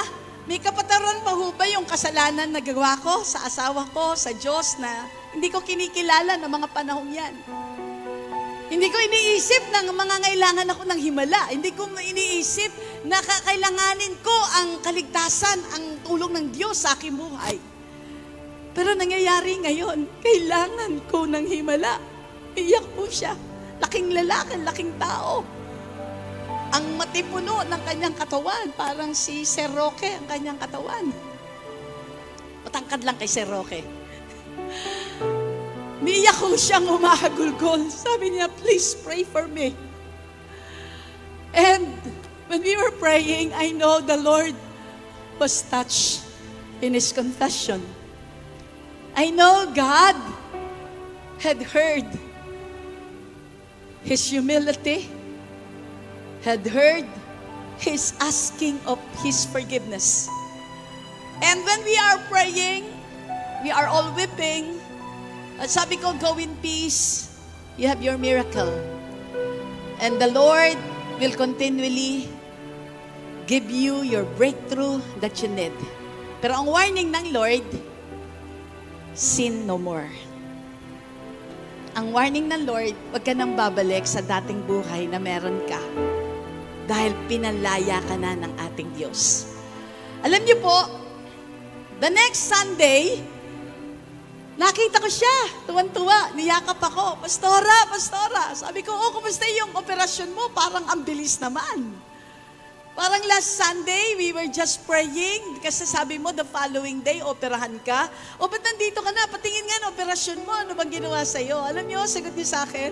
may kapataran pa ho ba yung kasalanan na gawa ko sa asawa ko, sa Diyos na hindi ko kinikilala ng mga panahon yan. Hindi ko iniisip na mangangailangan ako ng himala. Hindi ko iniisip na kakailanganin ko ang kaligtasan, ang tulong ng Diyos sa aking buhay. Pero nangyayari ngayon, kailangan ko ng himala. Iyak po siya. Laking lalaki, laking tao. Ang matipuno ng kanyang katawan, parang si Sir Roque ang kanyang katawan. Matangkad lang kay Sir Roque. Miyak ko siyang umahagulgol. Sabi niya, please pray for me. And when we were praying, I know the Lord was touched in his confession. I know God had heard his humility, had heard his asking of his forgiveness. And when we are praying, we are all weeping. At sabi ko, go in peace. You have your miracle. And the Lord will continually give you your breakthrough that you need. Pero ang warning ng Lord, sin no more. Ang warning ng Lord, huwag ka nang babalik sa dating buhay na meron ka dahil pinalaya ka na ng ating Diyos. Alam niyo po, the next Sunday, nakita ko siya, tuwan-tuwa, niyakap ako. Pastora, pastora. Sabi ko, oh, kumusta yung operasyon mo? Parang ang bilis naman. Parang last Sunday, we were just praying kasi sabi mo, the following day, operahan ka. O, ba't nandito ka na? Patingin nga na operasyon mo. Ano bang ginawa sa'yo? Alam niyo, sagot niyo sa akin,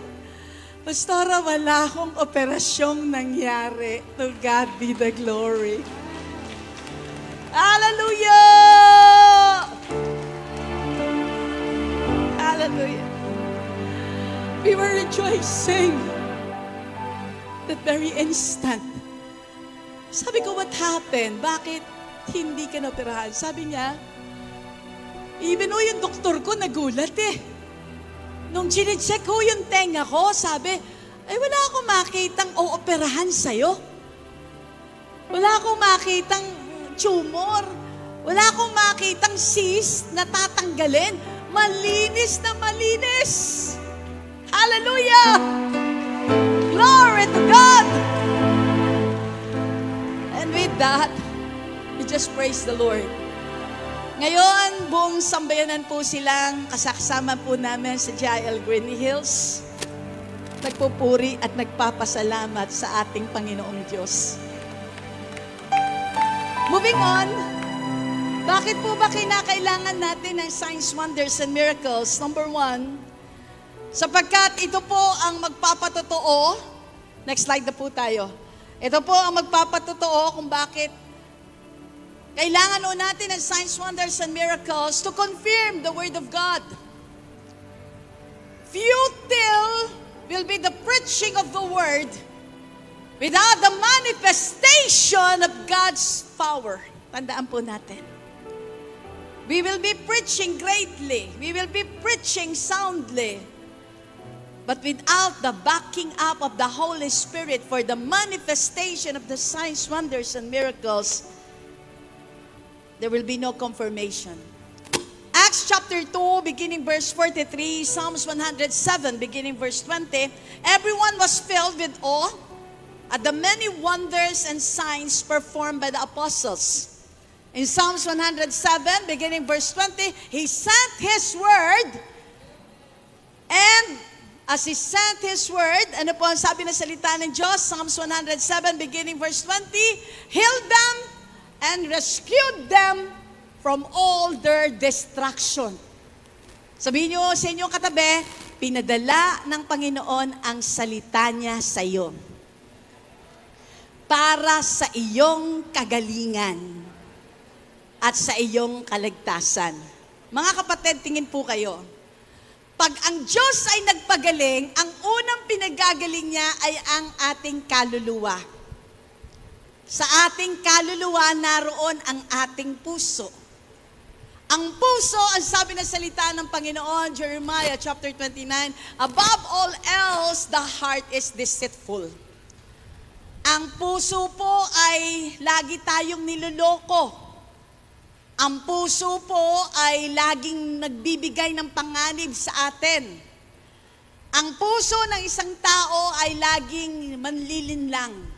Pastora, wala akong operasyong nangyari. To God be the glory. Hallelujah! Hallelujah. We were rejoicing that very instant. Sabi ko, what happened? Bakit hindi ka naoperahan? Sabi niya, even yung doktor ko nagulat eh. Nung chinecheck ko yung tenga ko, sabi, ay wala akong makitang ooperahan sa'yo. Wala akong makitang tumor. Wala akong makitang cyst na tatanggalin. Malinis na malinis. Hallelujah! Glory to God! And with that, we just praise the Lord. Ngayon, buong sambayanan po silang kasama po namin sa JIL Green Hills. Nagpupuri at nagpapasalamat sa ating Panginoong Diyos. Moving on, bakit po ba kinakailangan natin ng signs, wonders, and miracles? Number 1, sapagkat ito po ang magpapatotoo. Next slide na po tayo. Ito po ang magpapatotoo kung bakit kailangan po natin ng signs, wonders, and miracles to confirm the Word of God. Futile will be the preaching of the Word without the manifestation of God's power. Tandaan po natin. We will be preaching greatly. We will be preaching soundly. But without the backing up of the Holy Spirit for the manifestation of the signs, wonders, and miracles, there will be no confirmation. Acts chapter 2, beginning verse 43, Psalms 107, beginning verse 20, everyone was filled with awe at the many wonders and signs performed by the apostles. In Psalms 107, beginning verse 20, He sent His word, and as He sent His word, ano po ang sabi na salita ng Diyos? Psalms 107, beginning verse 20, healed them and rescued them from all their destruction. Sabihin nyo sa inyong katabi, pinadala ng Panginoon ang salita niya sa iyo para sa iyong kagalingan at sa iyong kaligtasan. Mga kapatid, tingin po kayo. Pag ang Diyos ay nagpagaling, ang unang pinagagaling niya ay ang ating kaluluwa. Sa ating kaluluwa, naroon ang ating puso. Ang puso, ang sabi ng salita ng Panginoon, Jeremiah chapter 29, above all else, the heart is deceitful. Ang puso po ay lagi tayong niloloko. Ang puso po ay laging nagbibigay ng panganib sa atin. Ang puso ng isang tao ay laging manlilinlang.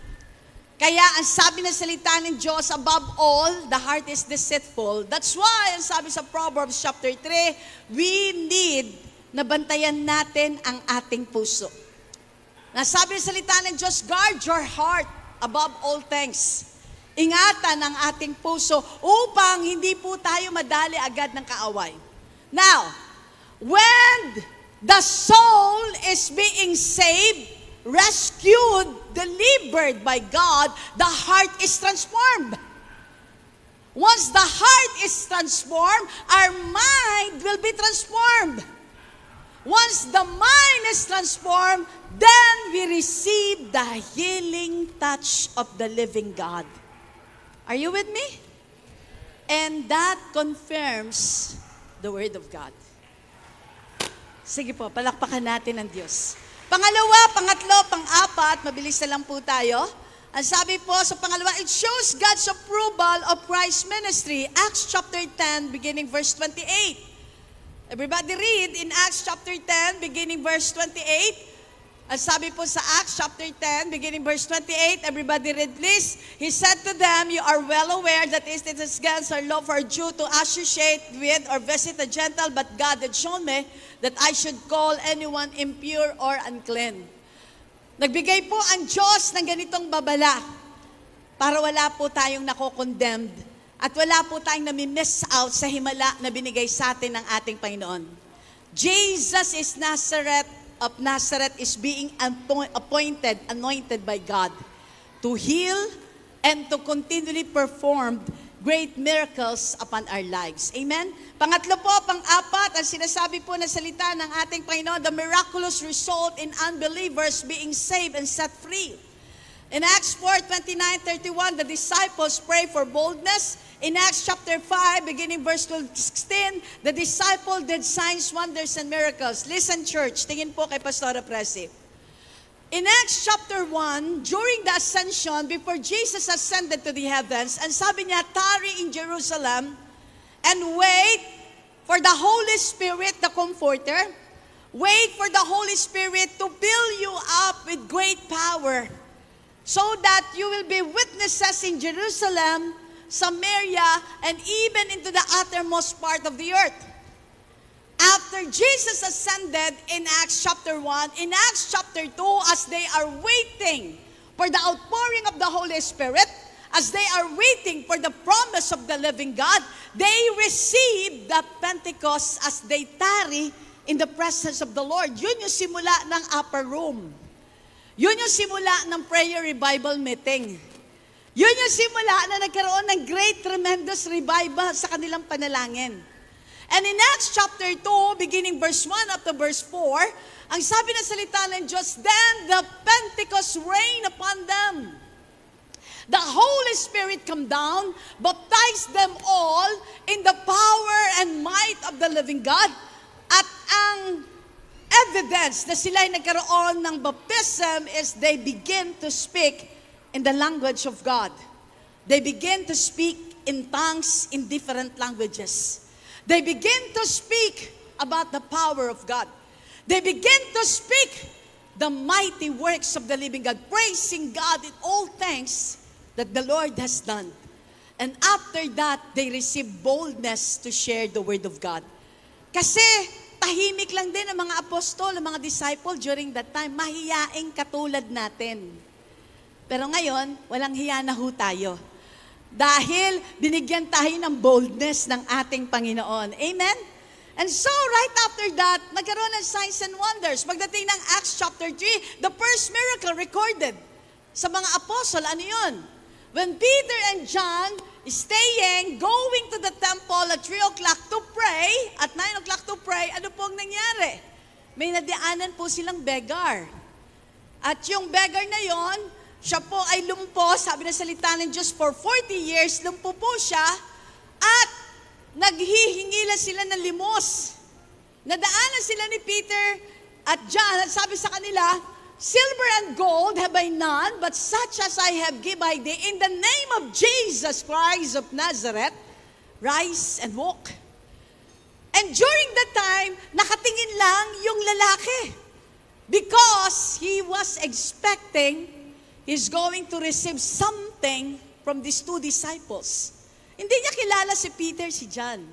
Kaya ang sabi ng salita ng Diyos, above all, the heart is deceitful. That's why, ang sabi sa Proverbs chapter 3, we need na bantayan natin ang ating puso. Nasabi ng salita ng Diyos, guard your heart above all things. Ingatan ang ating puso upang hindi po tayo madali agad ng kaaway. Now, when the soul is being saved, rescued, delivered by God, the heart is transformed. Once the heart is transformed, our mind will be transformed. Once the mind is transformed, then we receive the healing touch of the living God. Are you with me? And that confirms the Word of God. Sige po, palakpakan natin ang Diyos. Pangalawa, pangatlo, pang-apat, mabilis na lang po tayo. Ang sabi po sa pangalawa, it shows God's approval of Christ's ministry. Acts chapter 10, beginning verse 28. Everybody read in Acts chapter 10, beginning verse 28. Ang sabi po sa Acts chapter 10, beginning verse 28, everybody read please. He said to them, you are well aware that it is against our law for a Jew to associate with or visit a Gentile, but God had shown me that I should call anyone impure or unclean. Nagbigay po ang Diyos ng ganitong babala para wala po tayong nako-condemned at wala po tayong nami-miss out sa himala na binigay sa atin ng ating Panginoon. Jesus is of Nazareth is being anointed by God to heal and to continually perform great miracles upon our lives. Amen? Pangatlo po, pang-apat, ang sinasabi po na salita ng ating Panginoon, the miraculous result in unbelievers being saved and set free. In Acts 4:29-31, the disciples pray for boldness. In Acts chapter 5, beginning verse 16, the disciple did signs, wonders, and miracles. Listen, church, tingin po kay Pastora Presi. In Acts chapter 1, during the ascension, before Jesus ascended to the heavens, and sabi niya, tarry in Jerusalem and wait for the Holy Spirit, the Comforter. Wait for the Holy Spirit to fill you up with great power, so that you will be witnesses in Jerusalem, Samaria, and even into the uttermost part of the earth. After Jesus ascended in Acts chapter 1, in Acts chapter 2, as they are waiting for the outpouring of the Holy Spirit, as they are waiting for the promise of the living God, they receive the Pentecost as they tarry in the presence of the Lord. Yun yung simula ng upper room. Yun yung simula ng prayer revival meeting. Yun yung simula na nagkaroon ng great, tremendous revival sa kanilang panalangin. And in Acts chapter 2, beginning verse 1 up to verse 4, ang sabi ng salita ng Diyos, then the Pentecost rained upon them. The Holy Spirit come down, baptized them all in the power and might of the living God. At ang evidence na sila ay nagkaroon ng baptism is they begin to speak in the language of God. They begin to speak in tongues in different languages. They begin to speak about the power of God. They begin to speak the mighty works of the living God, praising God in all things that the Lord has done. And after that, they receive boldness to share the word of God. Kasi tahimik lang din ang mga apostol, ang mga disciple during that time, mahiyaing katulad natin. Pero ngayon, walang hiya na ho tayo. Dahil binigyan tayo ng boldness ng ating Panginoon. Amen? And so, right after that, nagkaroon ng signs and wonders. Pagdating ng Acts chapter 3, the first miracle recorded sa mga apostol, ano yun? When Peter and John staying, going to the temple at 3 o'clock to pray, at 9 o'clock to pray, ano pong nangyari? May nadaanan po silang beggar. At yung beggar na yon, siya po ay lumpo, sabi na salita ng Diyos, for 40 years, lumpo po siya, at naghihingila sila ng limos. Nadaanan sila ni Peter at John, at sabi sa kanila, silver and gold have I none, but such as I have give I thee, in the name of Jesus Christ of Nazareth, rise and walk. And during that time, nakatingin lang yung lalaki, because he was expecting he's going to receive something from these two disciples. Hindi niya kilala si Peter, si John.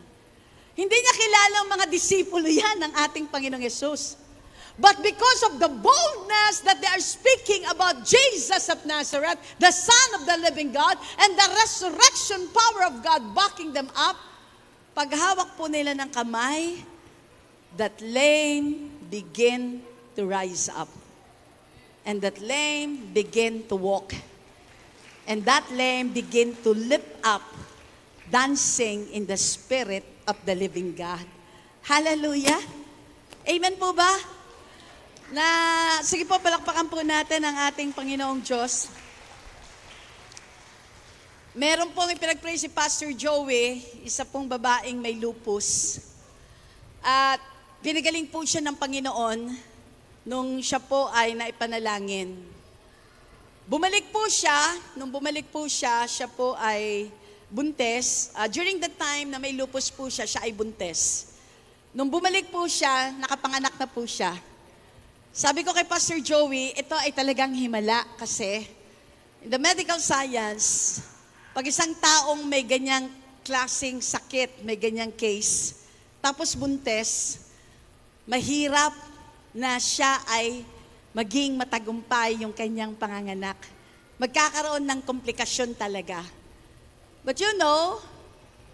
Hindi niya kilala ang mga disipulo yan ng ating Panginoong Yesus. But because of the boldness that they are speaking about Jesus of Nazareth, the Son of the living God, and the resurrection power of God backing them up, paghawak po nila ng kamay, that lame begin to rise up. And that lame begin to walk. And that lame begin to lift up, dancing in the Spirit of the living God. Hallelujah! Amen po ba? Sige po, palakpakan po natin ang ating Panginoong Diyos. Meron pong ipinag-pray si Pastor Joey, isa pong babaeng may lupus. At pinagaling po siya ng Panginoon nung siya po ay naipanalangin. Bumalik po siya, nung bumalik po siya po ay buntes. During the time na may lupus po siya ay buntes. Nung bumalik po siya, nakapanganak na po siya. Sabi ko kay Pastor Joey, ito ay talagang himala kasi in the medical science, pag isang taong may ganyang klaseng sakit, may ganyang case, tapos buntes, mahirap na siya ay maging matagumpay yung kanyang panganganak. Magkakaroon ng komplikasyon talaga. But you know,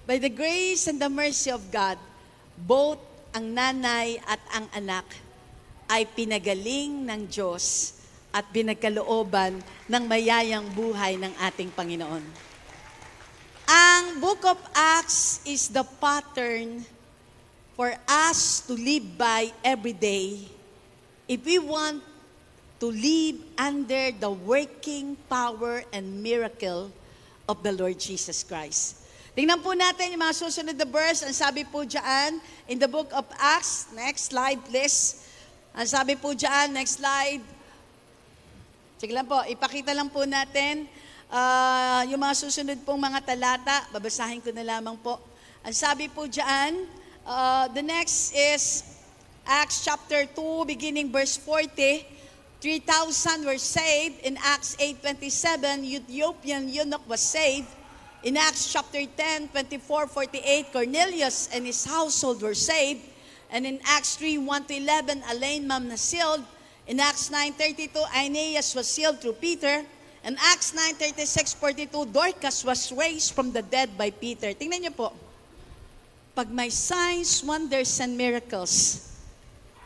by the grace and the mercy of God, both ang nanay at ang anak ay pinagaling ng Diyos at binagkalooban ng mayayang buhay ng ating Panginoon. Ang Book of Acts is the pattern for us to live by every day if we want to live under the working power and miracle of the Lord Jesus Christ. Tingnan po natin yung mga susunod na verse. Ang sabi po dyan, in the book of Acts, next slide please. Ang sabi po dyan, next slide. Sige lang po, ipakita lang po natin yung mga susunod pong mga talata. Babasahin ko na lamang po. Ang sabi po dyan, the next is Acts chapter 2, beginning verse 40. 3,000 were saved. In Acts 8:27, Ethiopian eunuch was saved. In Acts chapter 10, 24-48, Cornelius and his household were saved. And in Acts 3:1-11, a lame man was sealed. In Acts 9:32, Aeneas was sealed through Peter. In Acts 9:36-42, Dorcas was raised from the dead by Peter. Tingnan niyo po. Pag may signs, wonders, and miracles,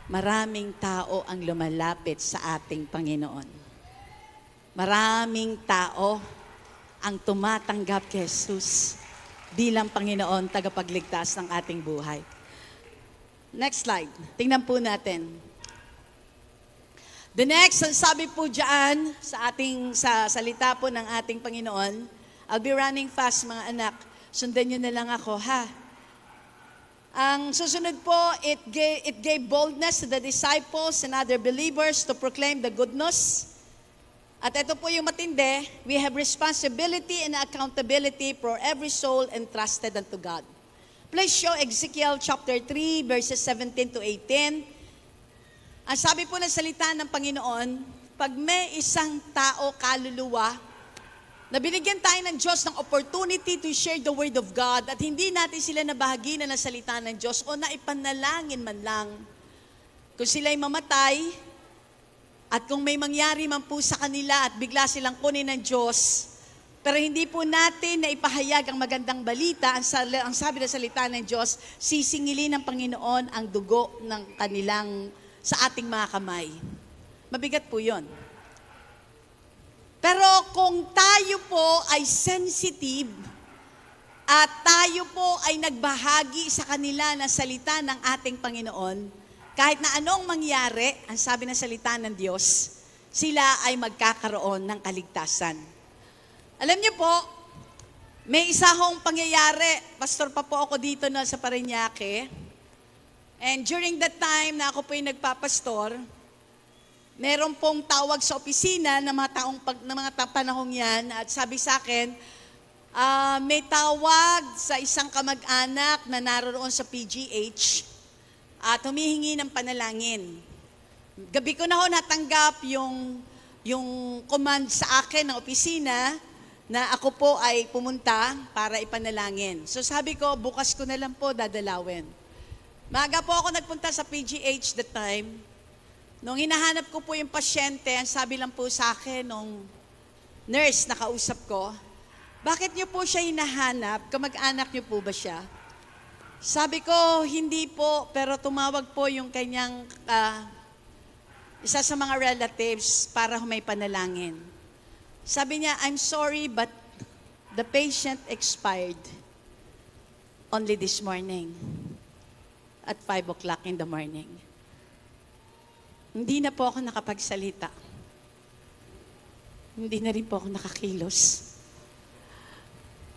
maraming tao ang lumalapit sa ating Panginoon. Maraming tao ang tumatanggap kay Jesus bilang Panginoon, tagapagligtas ng ating buhay. Next slide. Tingnan po natin. The next, ang sabi po dyan sa salita po ng ating Panginoon, I'll be running fast mga anak. Sundan nyo na lang ako, ha? Ang susunod po, it gave boldness to the disciples and other believers to proclaim the good news. At ito po yung matindi, we have responsibility and accountability for every soul entrusted unto God. Please show Ezekiel chapter 3, verses 17-18. Ang sabi po ng salita ng Panginoon, pag may isang tao, kaluluwa, na binigyan tayo ng Diyos ng opportunity to share the Word of God at hindi natin sila nabahaginan ng salita ng Diyos o naipanalangin man lang, kung sila'y mamatay, at kung may mangyari man po sa kanila at bigla silang kunin ng Diyos, pero hindi po natin na ipahayag ang magandang balita, ang sabi ng salita ng Diyos, sisingilin ng Panginoon ang dugo ng kanilang sa ating mga kamay. Mabigat po yon. Pero kung tayo po ay sensitive at tayo po ay nagbahagi sa kanila ng salita ng ating Panginoon, kahit na anong mangyari, ang sabi ng salita ng Diyos, sila ay magkakaroon ng kaligtasan. Alam niyo po, may isa hong pangyayari, pastor pa po ako dito na sa Parañaque, and during that time na ako po yung nagpapastor, meron pong tawag sa opisina ng mga panahong yan at sabi sa akin, may tawag sa isang kamag-anak na naroon sa PGH at humihingi ng panalangin. Gabi ko na ho natanggap yung command sa akin ng opisina na ako po ay pumunta para ipanalangin. So sabi ko, bukas ko na lang po dadalawin. Maaga po ako nagpunta sa PGH that time. Nung hinahanap ko po yung pasyente, ang sabi lang po sa akin nung nurse na kausap ko, bakit niyo po siya hinahanap? Kamag-anak niyo po ba siya? Sabi ko, hindi po, pero tumawag po yung kanyang isa sa mga relatives para may panalangin. Sabi niya, I'm sorry, but the patient expired only this morning at 5 o'clock in the morning. Hindi na po ako nakapagsalita. Hindi na rin po ako nakakilos.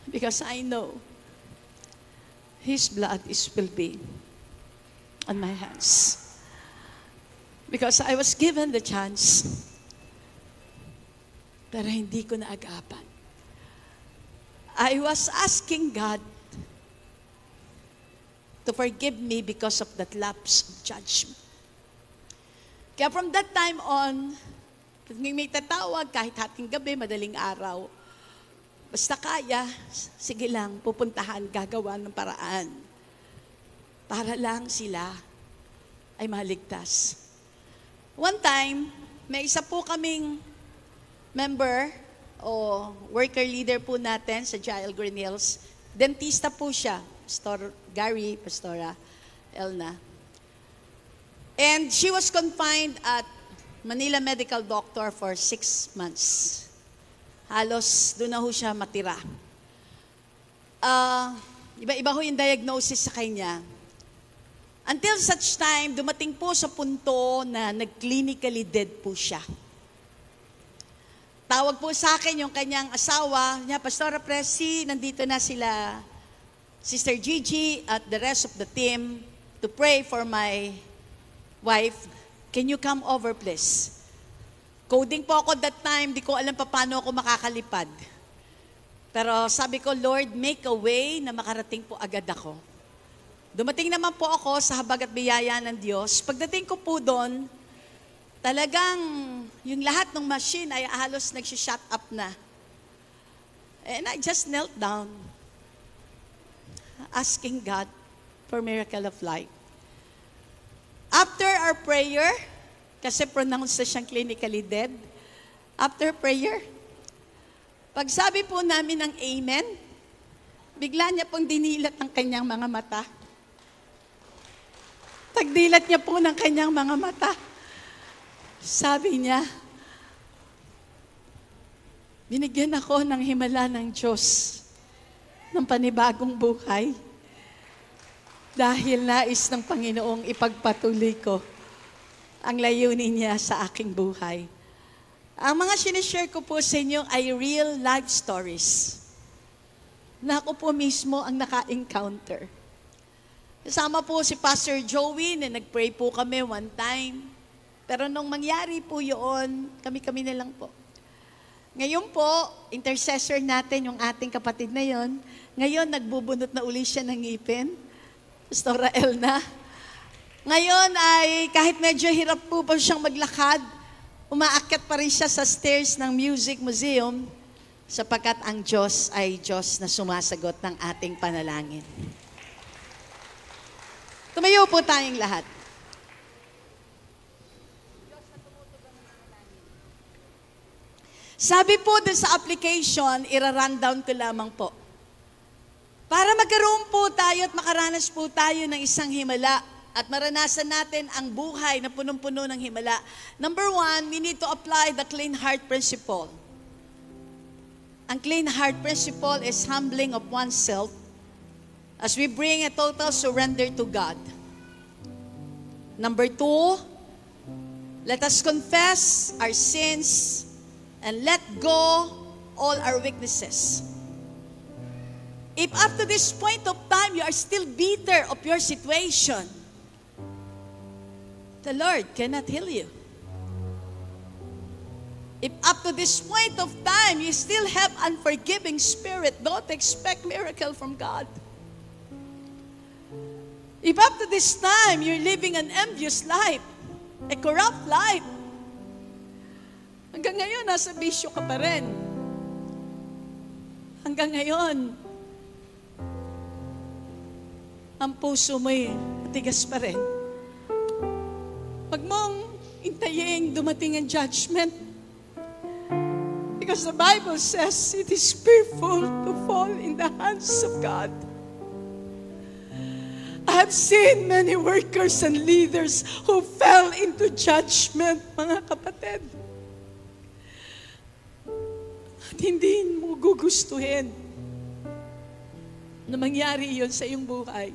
Because I know His blood will be on my hands. Because I was given the chance, pero hindi ko naagapan. I was asking God to forgive me because of that lapse of judgment. Kaya from that time on, may tatawag kahit hating gabi, madaling araw. Basta kaya, sige lang, pupuntahan, gagawa ng paraan. Para lang sila ay maligtas. One time, may isa po kaming member o worker leader po natin sa Jael Green Hills. Dentista po siya, Pastor Gary, Pastora Elna. And she was confined at Manila Medical Doctor for 6 months. Halos doon na ho siya matira. Iba-iba ho yung diagnosis sa kanya. Until such time, dumating po sa punto na nag-clinically dead po siya. Tawag po sa akin yung kanyang asawa niya, Pastora Presi, nandito na sila, Sister Gigi at the rest of the team to pray for my wife. Can you come over, please? Coding po ako that time, di ko alam pa paano ako makakalipad. Pero sabi ko, Lord, make a way na makarating po agad ako. Dumating naman po ako sa habag at biyaya ng Diyos. Pagdating ko po doon, talagang yung lahat ng machine ay halos nag-shut up na. And I just knelt down, asking God for miracle of life. After our prayer, kasi pronounced na siyang clinically dead, after prayer, pag sabi po namin ng amen, bigla niya pong dinilat ng kanyang mga mata. Pagdilat niya po ng kanyang mga mata, sabi niya, binigyan ako ng himala ng Diyos ng panibagong buhay. Dahil nais ng Panginoong ipagpatuloy ko ang layunin niya sa aking buhay. Ang mga sinishare ko po sa inyo ay real life stories na ako po mismo ang naka-encounter. Kasama po si Pastor Joey na nag-pray po kami one time. Pero nung mangyari po yun, kami-kami na lang po. Ngayon po, intercessor natin yung ating kapatid na yon. Ngayon, nagbubunot na uli siya ng ngipin. Pastora Elna. Ngayon ay kahit medyo hirap po pa siyang maglakad, umaakyat pa rin siya sa stairs ng Music Museum sapagkat ang Diyos ay Diyos na sumasagot ng ating panalangin. Tumayo po tayong lahat. Sabi po dun sa application, ira-rundown ko lamang po. Para magkaroon po tayo at makaranas po tayo ng isang himala at maranasan natin ang buhay na punong-puno ng himala. Number 1, we need to apply the clean heart principle. Ang clean heart principle is humbling of oneself as we bring a total surrender to God. Number 2, let us confess our sins and let go all our weaknesses. If up to this point of time you are still bitter of your situation, the Lord cannot heal you. If up to this point of time you still have unforgiving spirit, don't expect miracle from God. If up to this time you're living an envious life, a corrupt life, hanggang ngayon nasa bisyo ka pa rin. Hanggang ngayon, ang puso mo'y matigas pa rin. Huwag mong intayin dumating ang judgment. Because the Bible says it is fearful to fall in the hands of God. I have seen many workers and leaders who fell into judgment, mga kapatid. At hindi mo gugustuhin na mangyari yun sa iyong buhay.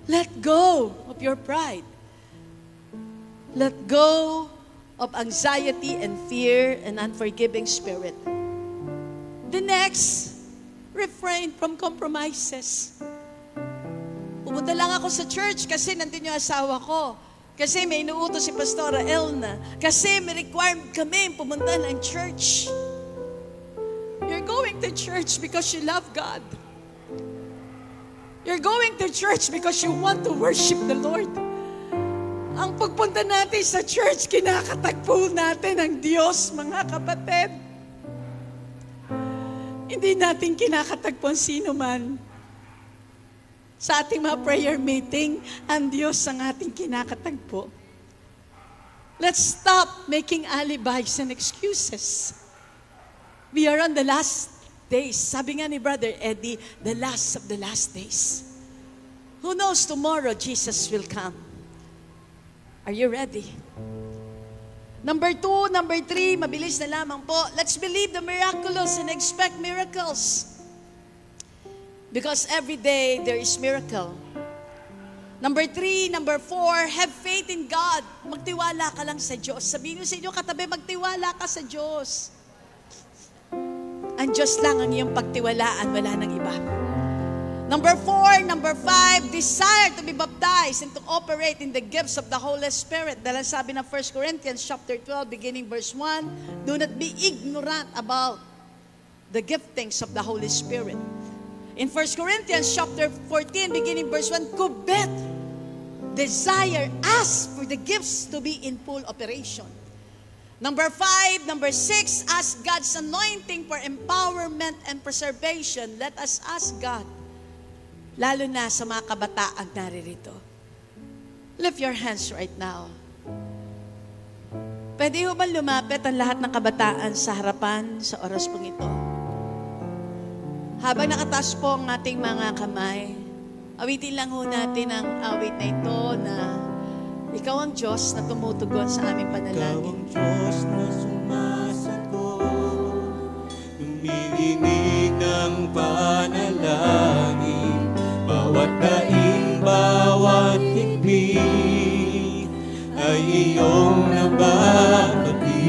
Let go of your pride. Let go of anxiety and fear and unforgiving spirit. The next, refrain from compromises. Pumunta lang ako sa church kasi nandun yung asawa ko. Kasi may inuutos si Pastora Elna. Kasi may requirement kami pumunta ng church. You're going to church because you love God. You're going to church because you want to worship the Lord. Ang pagpunta natin sa church, kinakatagpo natin ang Diyos, mga kapatid. Hindi natin kinakatagpo ang sino man. Sa ating mga prayer meeting, ang Diyos ang ating kinakatagpo. Let's stop making alibis and excuses. We are on the last days. Sabi nga ni Brother Eddie, the last of the last days. Who knows, tomorrow Jesus will come. Are you ready? Number 2, number 3, mabilis na lamang po. Let's believe the miraculous and expect miracles. Because every day there is miracle. Number 3, number 4, have faith in God. Magtiwala ka lang sa Diyos. Sabihin niyo sa inyo katabi, magtiwala ka sa Diyos. Ang Diyos lang ang iyong pagtiwalaan, wala nang iba. Number 4, number 5, desire to be baptized and to operate in the gifts of the Holy Spirit. Dahil sabi ng 1 Corinthians chapter 12, beginning verse 1, do not be ignorant about the giftings of the Holy Spirit. In 1 Corinthians chapter 14, beginning verse 1, covet, desire, ask for the gifts to be in full operation. Number 5, number 6, ask God's anointing for empowerment and preservation. Let us ask God, lalo na sa mga kabataan naririto. Lift your hands right now. Pwede ho ba lumapit ang lahat ng kabataan sa harapan sa oras pong ito? Habang nakataas po ang ating mga kamay, awitin lang ho natin ang awit na ito na Ikaw ang Diyos na tumutugon sa aming panalangin. Ikaw ang Diyos na sumasagot, tumiginig ng panalangin, bawat daing, bawat higpit ay iyong nababati.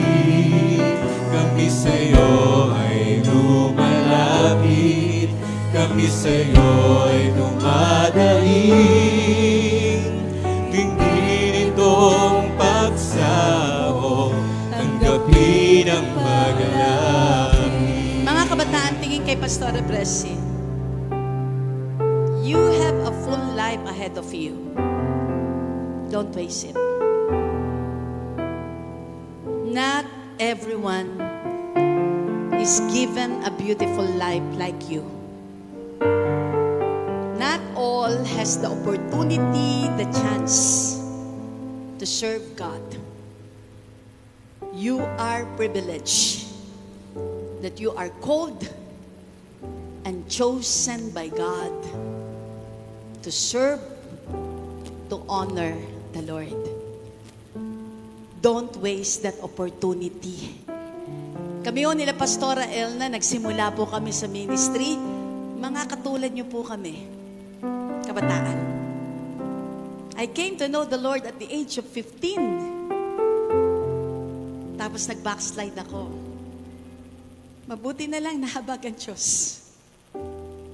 Kami sa'yo ay lumalapit, kami sa'yo ay dumadaing. Dinggin itong pagsamo, tanggapin ang magalangin. Mga kabataan, tingin kay Pastora Presi. You have a full life ahead of you. Don't waste it. Not everyone is given a beautiful life like you. Not all has the opportunity, the chance to serve God. You are privileged that you are called and chosen by God to serve, to honor the Lord. Don't waste that opportunity. Kami o nila Pastora Elna, nagsimula po kami sa ministry. Mga katulad niyo po kami, kabataan. I came to know the Lord at the age of 15. Tapos nag-backslide ako. Mabuti na lang nahabag ang Diyos.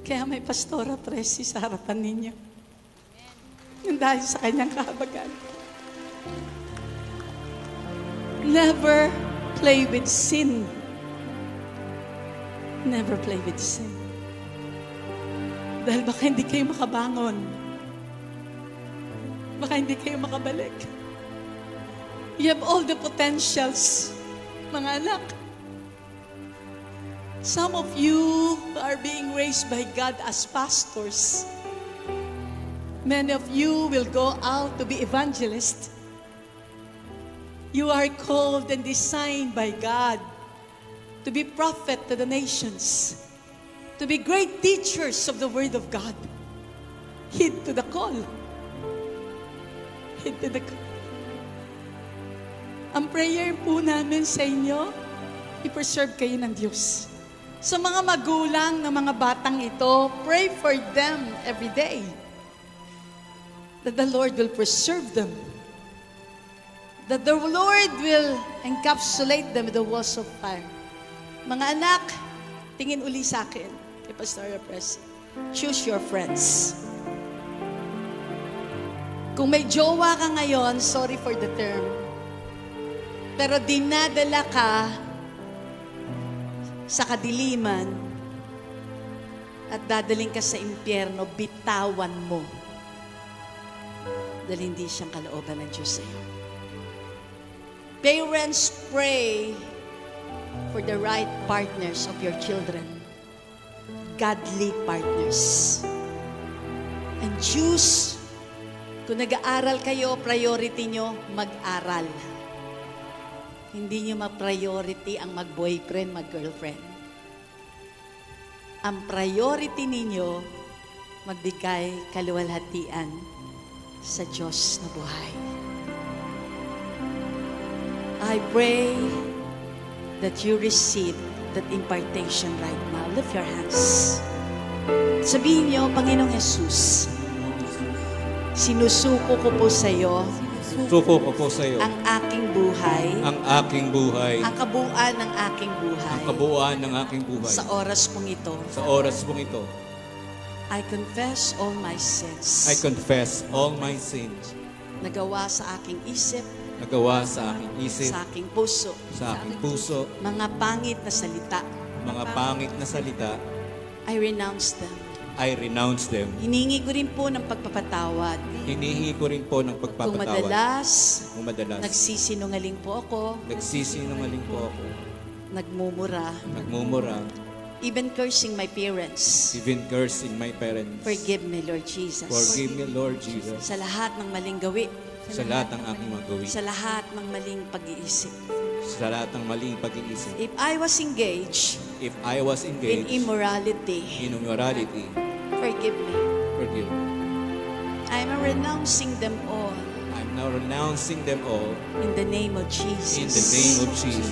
Kaya may Pastora Presi sa harapan ninyo. Yung dahil sa kanyang kahabagan. Never play with sin. Never play with sin. Dahil baka hindi kayo makabangon. Baka hindi kayo makabalik. You have all the potentials, mga anak. Some of you are being raised by God as pastors. Many of you will go out to be evangelists. You are called and designed by God to be prophet to the nations, to be great teachers of the Word of God. Heed to the call. Heed to the call. Ang prayer po namin sa inyo, i-preserve kayo ng Diyos. Sa mga magulang ng mga batang ito, pray for them every day. That the Lord will preserve them. That the Lord will encapsulate them with the walls of fire. Mga anak, tingin uli sa akin, kay Pastor Presi. Choose your friends. Kung may jowa ka ngayon, sorry for the term, pero dinadala ka sa kadiliman at dadaling ka sa impyerno, bitawan mo. dahil hindi siyang kalooban ng Diyos sa'yo. Parents, pray for the right partners of your children. Godly partners. And choose, kung nag-aaral kayo, priority nyo, mag-aral. Hindi nyo ma-priority ang mag-boyfriend, mag-girlfriend. Ang priority ninyo, magbigay kaluwalhatian sa Diyos na buhay. I pray that you receive that impartation right now. Lift your hands. Sabihin niyo, Panginoong Jesus, sinusuko ko po sa iyo Suko ko po sa iyo ang aking buhay, ang aking buhay, ang kabuuan ng aking buhay, ang kabuuan ng aking buhay. sa oras pong ito. Sa oras pong ito, I confess all my sins. I confess all my sins. Nagawa sa aking isip, Nagawa sa aking isip, sa aking puso, sa aking puso, mga pangit na salita. mga pangit na salita, I renounce them. I renounce them. Hiningi ko rin po ng pagpapatawad. Hinihingi ko rin po ng Kung pagpapatawad. Kung madalas, nagsisinungaling po ako, nagsisinungaling po ako, nagmumura, nagmumura, even cursing my parents. even cursing my parents. Forgive me, Lord Jesus. Forgive me, Lord Jesus, Sa lahat ng maling gawi, sa lahat ng aking mga gawin, sa lahat ng maling pag-iisip. sa lahat ng maling pag-iisip. If I was engaged If I was in engaged immorality, in immorality, forgive me. forgive me. I'm renouncing them all I'm now renouncing them all in the name of Jesus. in the name of Jesus.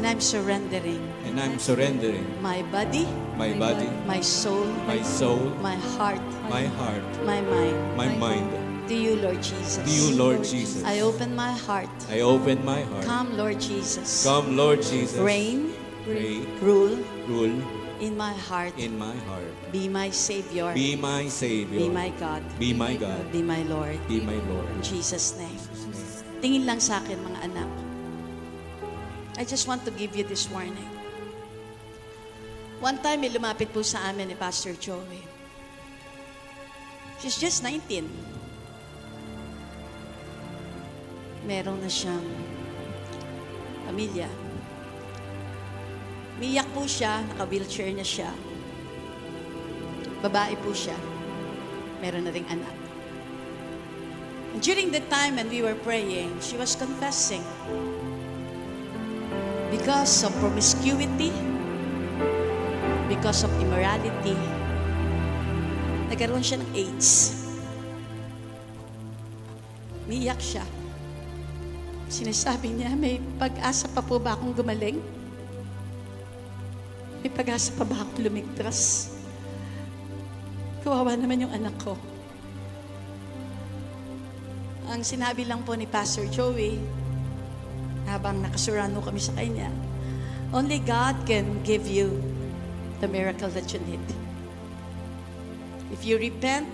And I'm surrendering And I'm surrendering my body, my body, my soul, my soul, my heart, my heart, my mind my mind to you, Lord Jesus. to you, Lord Jesus. I open my heart. I open my heart. Come, Lord Jesus. Come, Lord Jesus. Reign, Reign, rule rule in my heart. in my heart. Be my Savior. Be my Savior. Be my God. Be my God. Be my Lord. Be my Lord. In Jesus' name. Tingin lang sa akin, mga anak. I just want to give you this warning. One time, may lumapit po sa amin ni Pastor Joey. She's just 19. Meron na siyang pamilya. Umiyak po siya, naka-wheelchair na siya. Babae po siya. Meron na ring anak. And during the time when we were praying, she was confessing. Because of promiscuity, because of immorality, nagkaroon siya ng AIDS. Umiyak siya. Sinasabi niya, may pag-asa pa po ba akong gumaling? May pag-asa pa ba akong lumigtas? Kawawa naman yung anak ko. Ang sinabi lang po ni Pastor Joey, habang nakasurano kami sa kanya, only God can give you the miracle that you need. If you repent,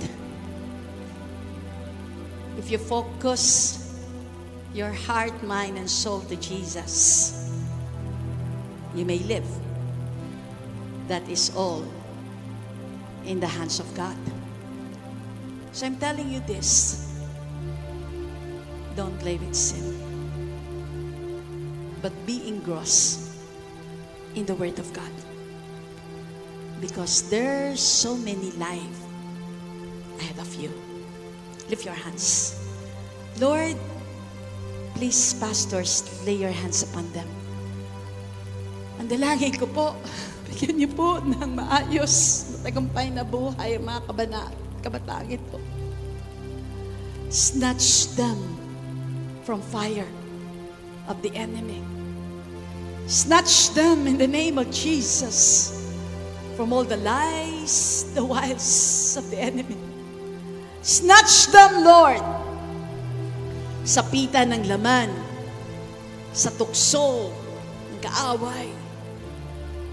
if you focus your heart, mind, and soul to Jesus, you may live. That is all in the hands of God. So I'm telling you this. Don't play with sin, but be engrossed in the Word of God. Because there's so many lives ahead of you. Lift your hands. Lord, please, pastors, lay your hands upon them. Ang dalangin ko po, bigyan niyo po ng maayos, matagumpay na buhay ang mga kabataan ito. Snatch them from fire of the enemy. Snatch them in the name of Jesus from all the lies, the wiles of the enemy. Snatch them, Lord, sa pita ng laman, sa tukso ng kaaway.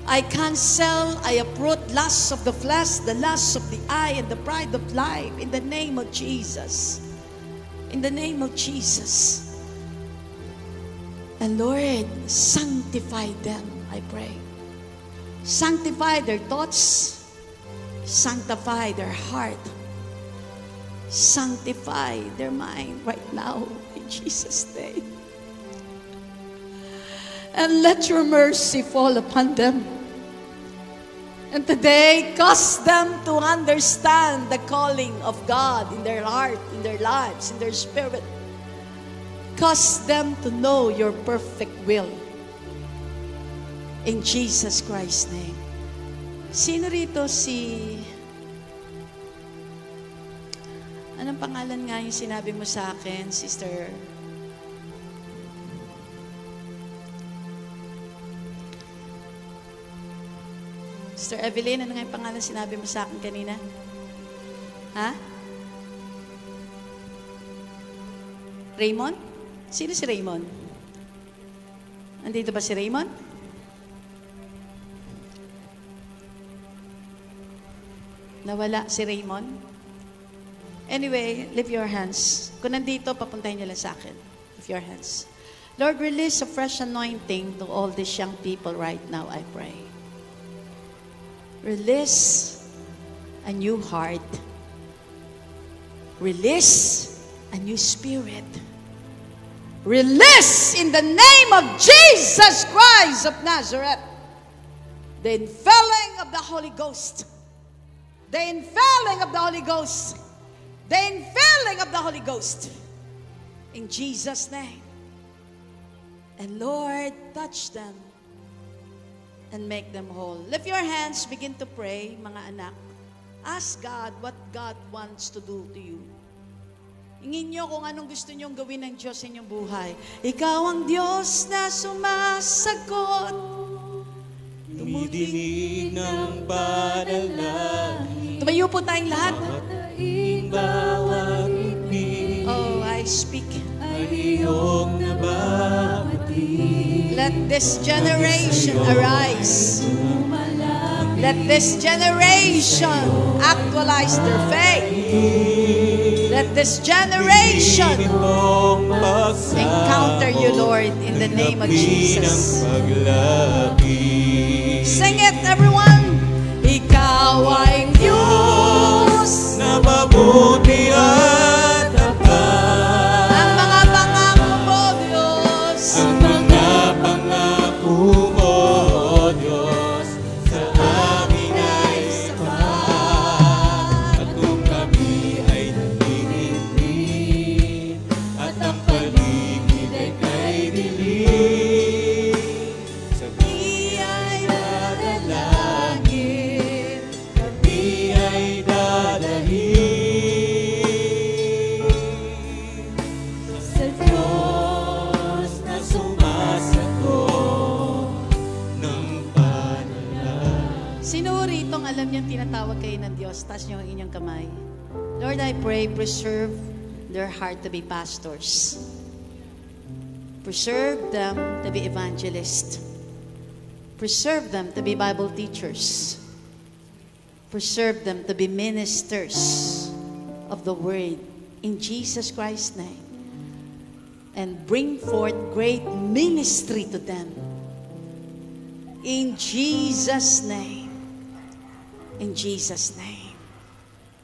I cancel, I uproot lusts of the flesh, the lusts of the eye, and the pride of life in the name of Jesus. In the name of Jesus. And Lord, sanctify them, I pray. Sanctify their thoughts. Sanctify their heart. Sanctify their mind right now in Jesus' name. And let your mercy fall upon them. And today, cause them to understand the calling of God in their heart, in their lives, in their spirit. Cause them to know your perfect will. In Jesus Christ's name. Sino rito si... Anong pangalan nga yung sinabi mo sa akin, Sister? Sister Evelyn, ano nga yung pangalan sinabi mo sa akin kanina? Ha? Raymond? Sino si Raymond? Andito ba si Raymond? Nawala si Raymond? Anyway, lift your hands. Kung nandito, papuntahin niyo lang sa akin. Lift your hands. Lord, release a fresh anointing to all these young people right now, I pray. Release a new heart. Release a new spirit. Release in the name of Jesus Christ of Nazareth the infilling of the Holy Ghost. The infilling of the Holy Ghost. The infilling of the Holy Ghost. In Jesus' name. And Lord, touch them and make them whole. Lift your hands, begin to pray, mga anak. Ask God what God wants to do to you. Hingin nyo kung anong gusto nyong gawin ng Diyos sa inyong buhay. Ikaw ang Diyos na sumasagot. Tumidinig ng panalangin. Tumayo po tayong lahat. Bawat ibig Oh, I speak. ay iyong nabati. Let this generation arise. Let this generation actualize their faith. Let this generation encounter you, Lord, in the name of Jesus. Sing it, everyone. Ikaw ay Diyos na mabuti at tapat. ang mga pangako mo, Diyos. Ang mga pangako mo, Diyos, sa amin ay sapat. At kung kami ay naghihinti, at ang paligid ay kay dilim, sa Kami ay dadalangin, kami ay dadalhin sa Diyos na sumasagot ng panalangin. Sino rito ang alam niyang tinatawag kayo ng Diyos? Taas niyo ang inyong kamay. Lord, I pray, preserve their heart to be pastors. Preserve them to be evangelists. Preserve them to be Bible teachers. Preserve them to be ministers of the Word in Jesus Christ's name. And bring forth great ministry to them. In Jesus' name. In Jesus' name.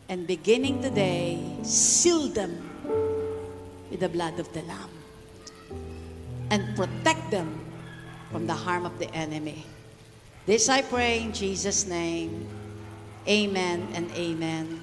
And beginning today, seal them with the blood of the Lamb. And protect them from the harm of the enemy. This I pray in Jesus' name. Amen and amen.